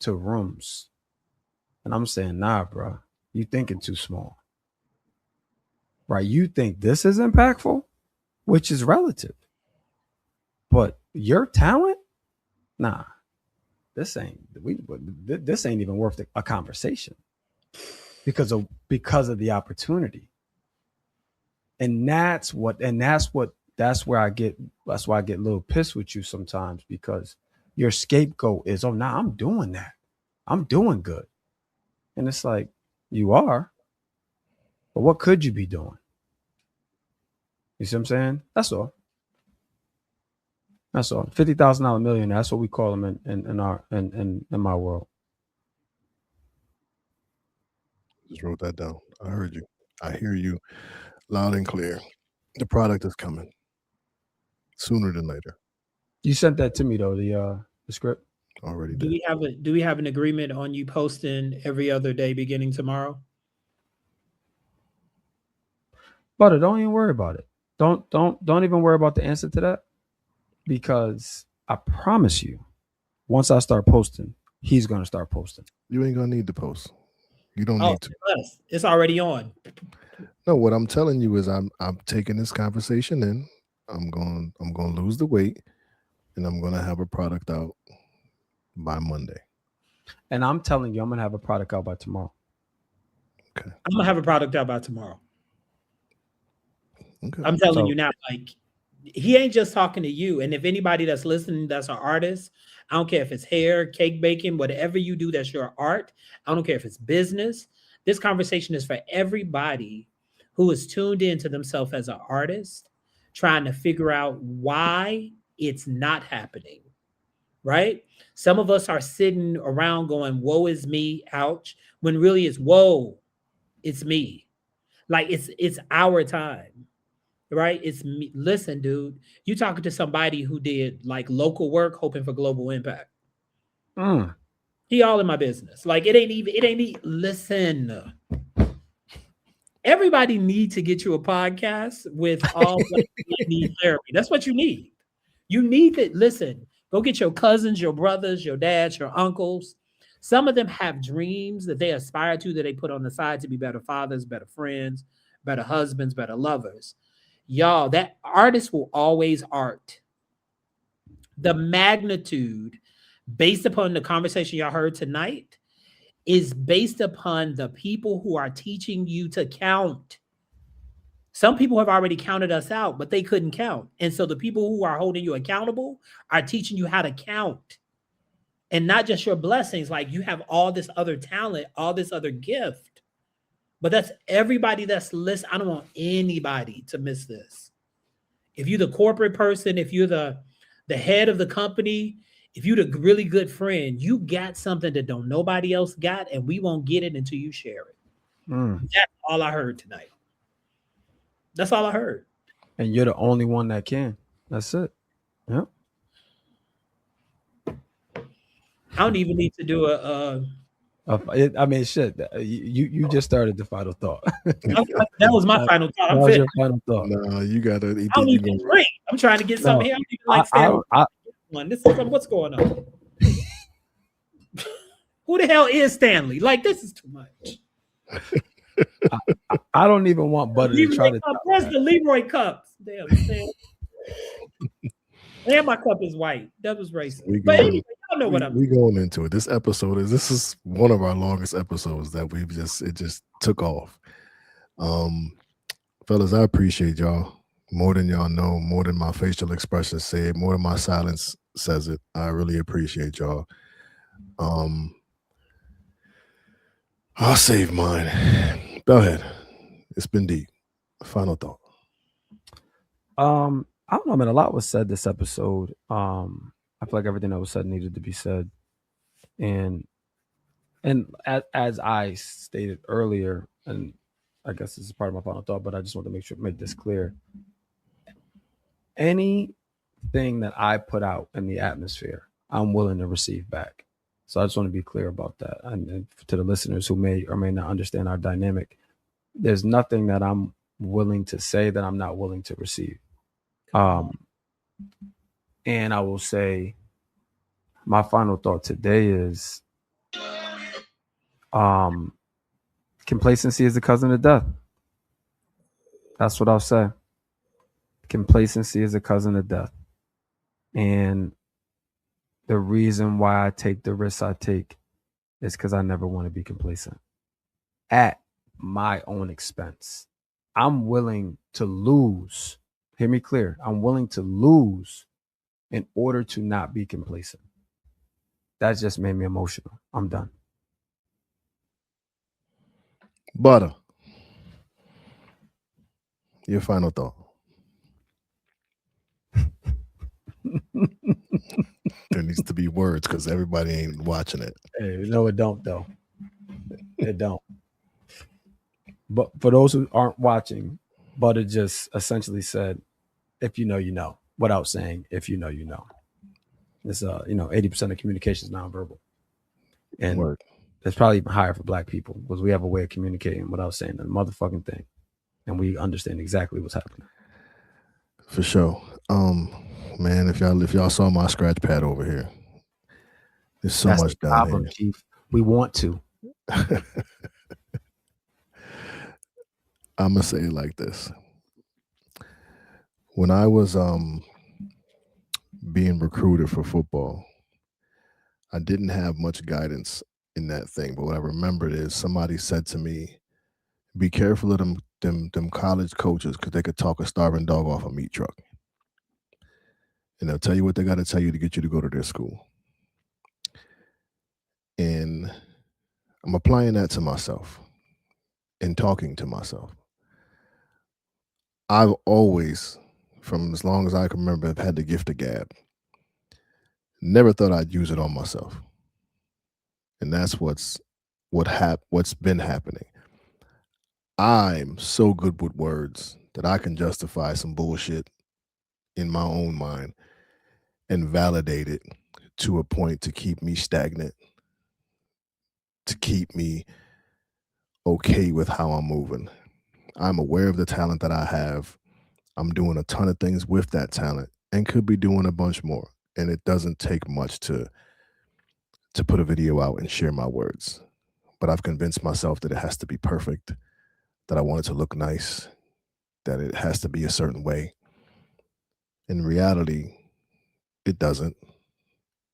to rooms. And I'm saying, nah, bro, you thinking too small. Right? You think this is impactful, which is relative. But your talent, nah, this ain't even worth a conversation because of the opportunity. And that's why I get a little pissed with you sometimes, because your scapegoat is, oh, nah, I'm doing that. I'm doing good. And it's like, you are, but what could you be doing? You see what I'm saying? That's all. That's all. $50,000 millionaire. That's what we call them in my world. Just wrote that down. I heard you. I hear you loud and clear. The product is coming sooner than later. You sent that to me though, the script. Already Do did. we have an agreement on you posting every other day beginning tomorrow? Butta, don't even worry about it. Don't even worry about the answer to that, because I promise you, once I start posting, he's gonna start posting. You ain't gonna need to post. You don't need to. It's already on. No, what I'm telling you is I'm taking this conversation in. I'm going to lose the weight, and I'm going to have a product out by Monday. And I'm telling you, I'm going to have a product out by tomorrow. Okay. I'm going to have a product out by tomorrow. Okay. I'm telling you now, like, he ain't just talking to you. And if anybody that's listening, that's an artist, I don't care if it's hair, cake baking, whatever you do, that's your art. I don't care if it's business. This conversation is for everybody who is tuned into themselves as an artist, trying to figure out why it's not happening, right? Some of us are sitting around going, woe is me, ouch, when really it's, whoa, it's me. Like it's our time, right? It's me. Listen, dude, you talking to somebody who did like local work, hoping for global impact. He all in my business. Like it ain't listen. Everybody need to get you a podcast with all need therapy. That's what you need. You need to listen. Go get your cousins, your brothers, your dads, your uncles. Some of them have dreams that they aspire to, that they put on the side to be better fathers, better friends, better husbands, better lovers. Y'all, that artist will always art. The magnitude based upon the conversation y'all heard tonight is based upon the people who are teaching you to count. Some people have already counted us out, but they couldn't count. And so the people who are holding you accountable are teaching you how to count. And not just your blessings, like you have all this other talent, all this other gift. But that's everybody that's listening. I don't want anybody to miss this. If you're the corporate person, if you're the head of the company, if you're the really good friend, you got something that don't nobody else got, and we won't get it until you share it. That's all I heard tonight. That's all I heard. And you're the only one that can. That's it. Yeah. I don't even need to do I mean, shit. You just started the final thought. That was my final thought. I'm was your final thought. No, you gotta. I don't even drink. I'm trying to get something here. I don't even like stand one. This is what's going on. Who the hell is Stanley? Like, this is too much. I don't even want Butta to try to. Where's the Leroy cups? Damn. And my cup is white. That was racist. But anyway, y'all know what I'm. We going into it. This is one of our longest episodes that it just took off. Fellas, I appreciate y'all more than y'all know, more than my facial expressions say it, more than my silence says it. I really appreciate y'all. I'll save mine. Go ahead. It's been deep. Final thought. I don't know, man. A lot was said this episode. I feel like everything that was said needed to be said. And as I stated earlier, and I guess this is part of my final thought, but I just want to make this clear. Anything that I put out in the atmosphere, I'm willing to receive back. So I just want to be clear about that. And to the listeners who may or may not understand our dynamic, there's nothing that I'm willing to say that I'm not willing to receive. And I will say my final thought today is complacency is the cousin of death. That's what I'll say. Complacency is a cousin of death. And the reason why I take the risks I take is because I never want to be complacent at my own expense. I'm willing to lose. Hear me clear. I'm willing to lose in order to not be complacent. That just made me emotional. I'm done. Butta, your final thought. There needs to be words because everybody ain't watching it. Hey, no, it don't though. It don't. But for those who aren't watching, Butter just essentially said, "If you know, you know," without saying, "If you know, you know." It's 80% of communication is nonverbal, and Word. it's probably even higher for Black people because we have a way of communicating without saying the motherfucking thing, and we understand exactly what's happening. For sure. Man, if y'all saw my scratch pad over here, there's so That's much the down problem, here. Chief. We want to. I'm gonna say it like this. When I was being recruited for football, I didn't have much guidance in that thing. But what I remembered is somebody said to me, "Be careful of them college coaches because they could talk a starving dog off a meat truck, and they'll tell you what they got to tell you to get you to go to their school." And I'm applying that to myself and talking to myself. I've always, from as long as I can remember, have had the gift of gab. Never thought I'd use it on myself, and that's what's been happening. I'm so good with words that I can justify some bullshit in my own mind and validate it to a point to keep me stagnant, to keep me okay with how I'm moving. I'm aware of the talent that I have. I'm doing a ton of things with that talent and could be doing a bunch more. And it doesn't take much to put a video out and share my words. But I've convinced myself that it has to be perfect, that I want it to look nice, that it has to be a certain way. In reality, it doesn't.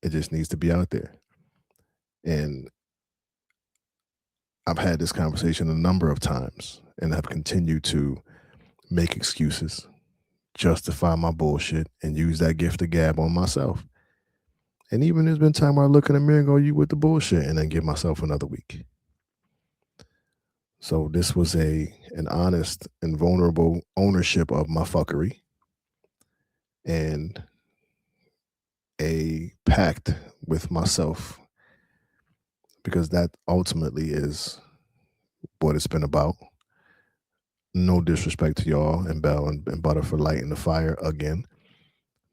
It just needs to be out there. And I've had this conversation a number of times and have continued to make excuses, justify my bullshit, and use that gift of gab on myself. And even there's been time where I look in the mirror and go, "You with the bullshit," and then give myself another week. So this was an honest and vulnerable ownership of my fuckery and a pact with myself, because that ultimately is what it's been about. No disrespect to y'all and Bell and Butter for lighting the fire again.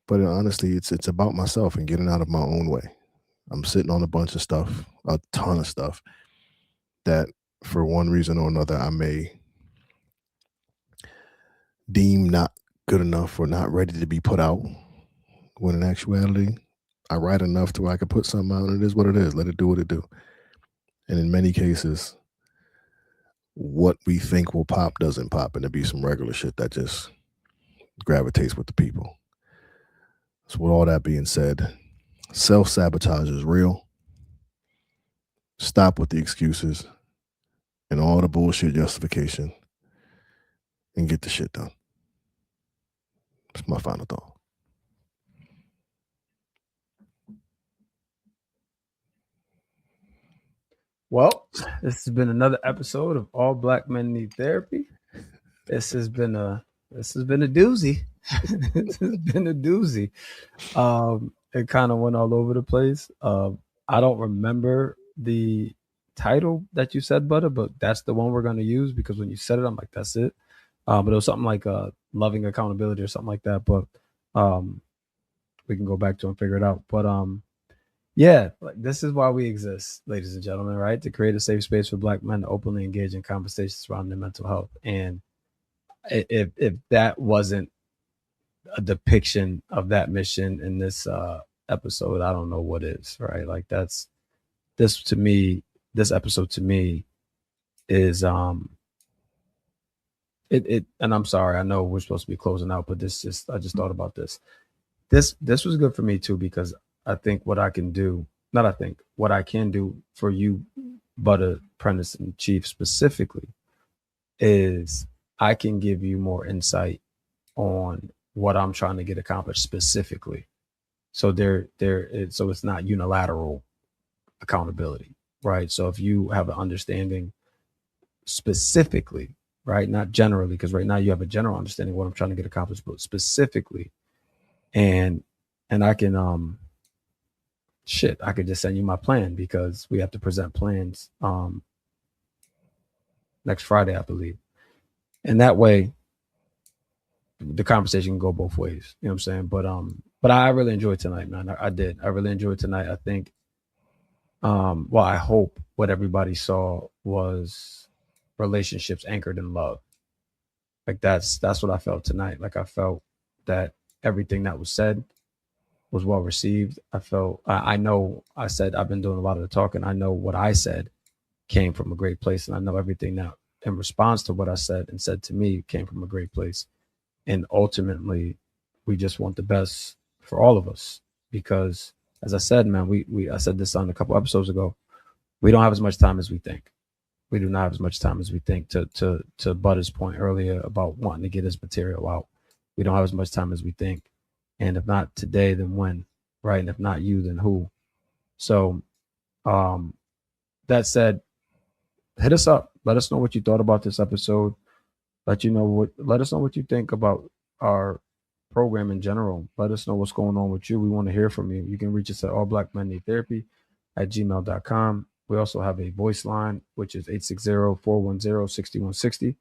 But honestly, it's about myself and getting out of my own way. I'm sitting on a bunch of stuff, a ton of stuff that for one reason or another I may deem not good enough or not ready to be put out, when in actuality I write enough to where I can put something out and it is what it is. Let it do what it do. And in many cases, what we think will pop doesn't pop, and there be some regular shit that just gravitates with the people. So with all that being said, self-sabotage is real. Stop with the excuses and all the bullshit justification and get the shit done. That's my final thought. Well, this has been another episode of All Black Men Need Therapy. This has been a doozy. This has been a doozy. It kind of went all over the place. I don't remember the title that you said, Butter, but that's the one we're going to use because when you said it, I'm like, that's it. But it was something like loving accountability or something like that. But we can go back to and figure it out. But yeah, like this is why we exist, ladies and gentlemen, right? To create a safe space for Black men to openly engage in conversations around their mental health. And if that wasn't a depiction of that mission in this episode, I don't know what is, right? Like that's this to me, this episode to me is it and I'm sorry, I know we're supposed to be closing out, but I just thought about this. This was good for me too, because I think what I can do, not I think, what I can do for you, Butta, Prentice, and Chief specifically, is I can give you more insight on what I'm trying to get accomplished specifically. So so it's not unilateral accountability, right? So if you have an understanding specifically, right, not generally, because right now you have a general understanding of what I'm trying to get accomplished, but specifically, and I can I could just send you my plan, because we have to present plans next Friday, I believe. And that way the conversation can go both ways. You know what I'm saying? But I really enjoyed tonight, man. I did. I really enjoyed tonight. I think well, I hope what everybody saw was relationships anchored in love. Like that's what I felt tonight. Like I felt that everything that was said was well received. I know I said I've been doing a lot of the talking. I know what I said came from a great place, and I know everything that in response to what I said and said to me came from a great place. And ultimately, we just want the best for all of us, because, as I said, man, I said this on a couple episodes ago. We don't have as much time as we think. We do not have as much time as we think. To Butta's point earlier about wanting to get his material out, we don't have as much time as we think. And if not today, then when, right? And if not you, then who? So, that said, hit us up. Let us know what you thought about this episode. Let us know what you think about our program in general. Let us know what's going on with you. We want to hear from you. You can reach us at allblackmennedtherapy@gmail.com. We also have a voice line, which is 860-410-6160.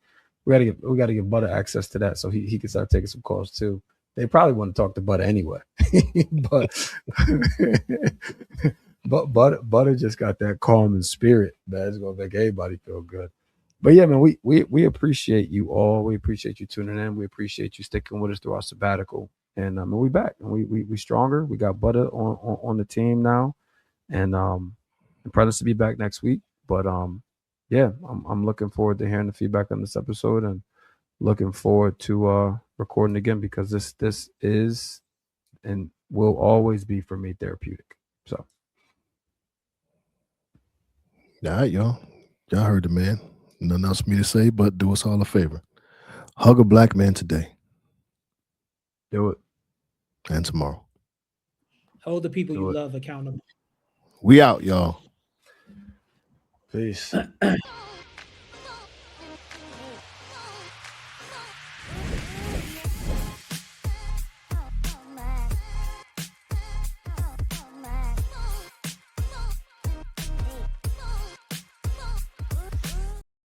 We gotta give Butta access to that, so he can start taking some calls too. They probably want to talk to Butta anyway. but Butta just got that calming spirit, man. It's gonna make everybody feel good. But yeah, man, we appreciate you all. We appreciate you tuning in. We appreciate you sticking with us through our sabbatical. And we back, and we stronger. We got Butta on the team now, and Prentice to be back next week. But yeah, I'm looking forward to hearing the feedback on this episode, and looking forward to recording again, because this is and will always be for me therapeutic. So, All right, y'all. Y'all heard the man. Nothing else for me to say, but do us all a favor. Hug a black man today do it. and tomorrow. Hold the people Do you it. love accountable. We out, y'all. Peace.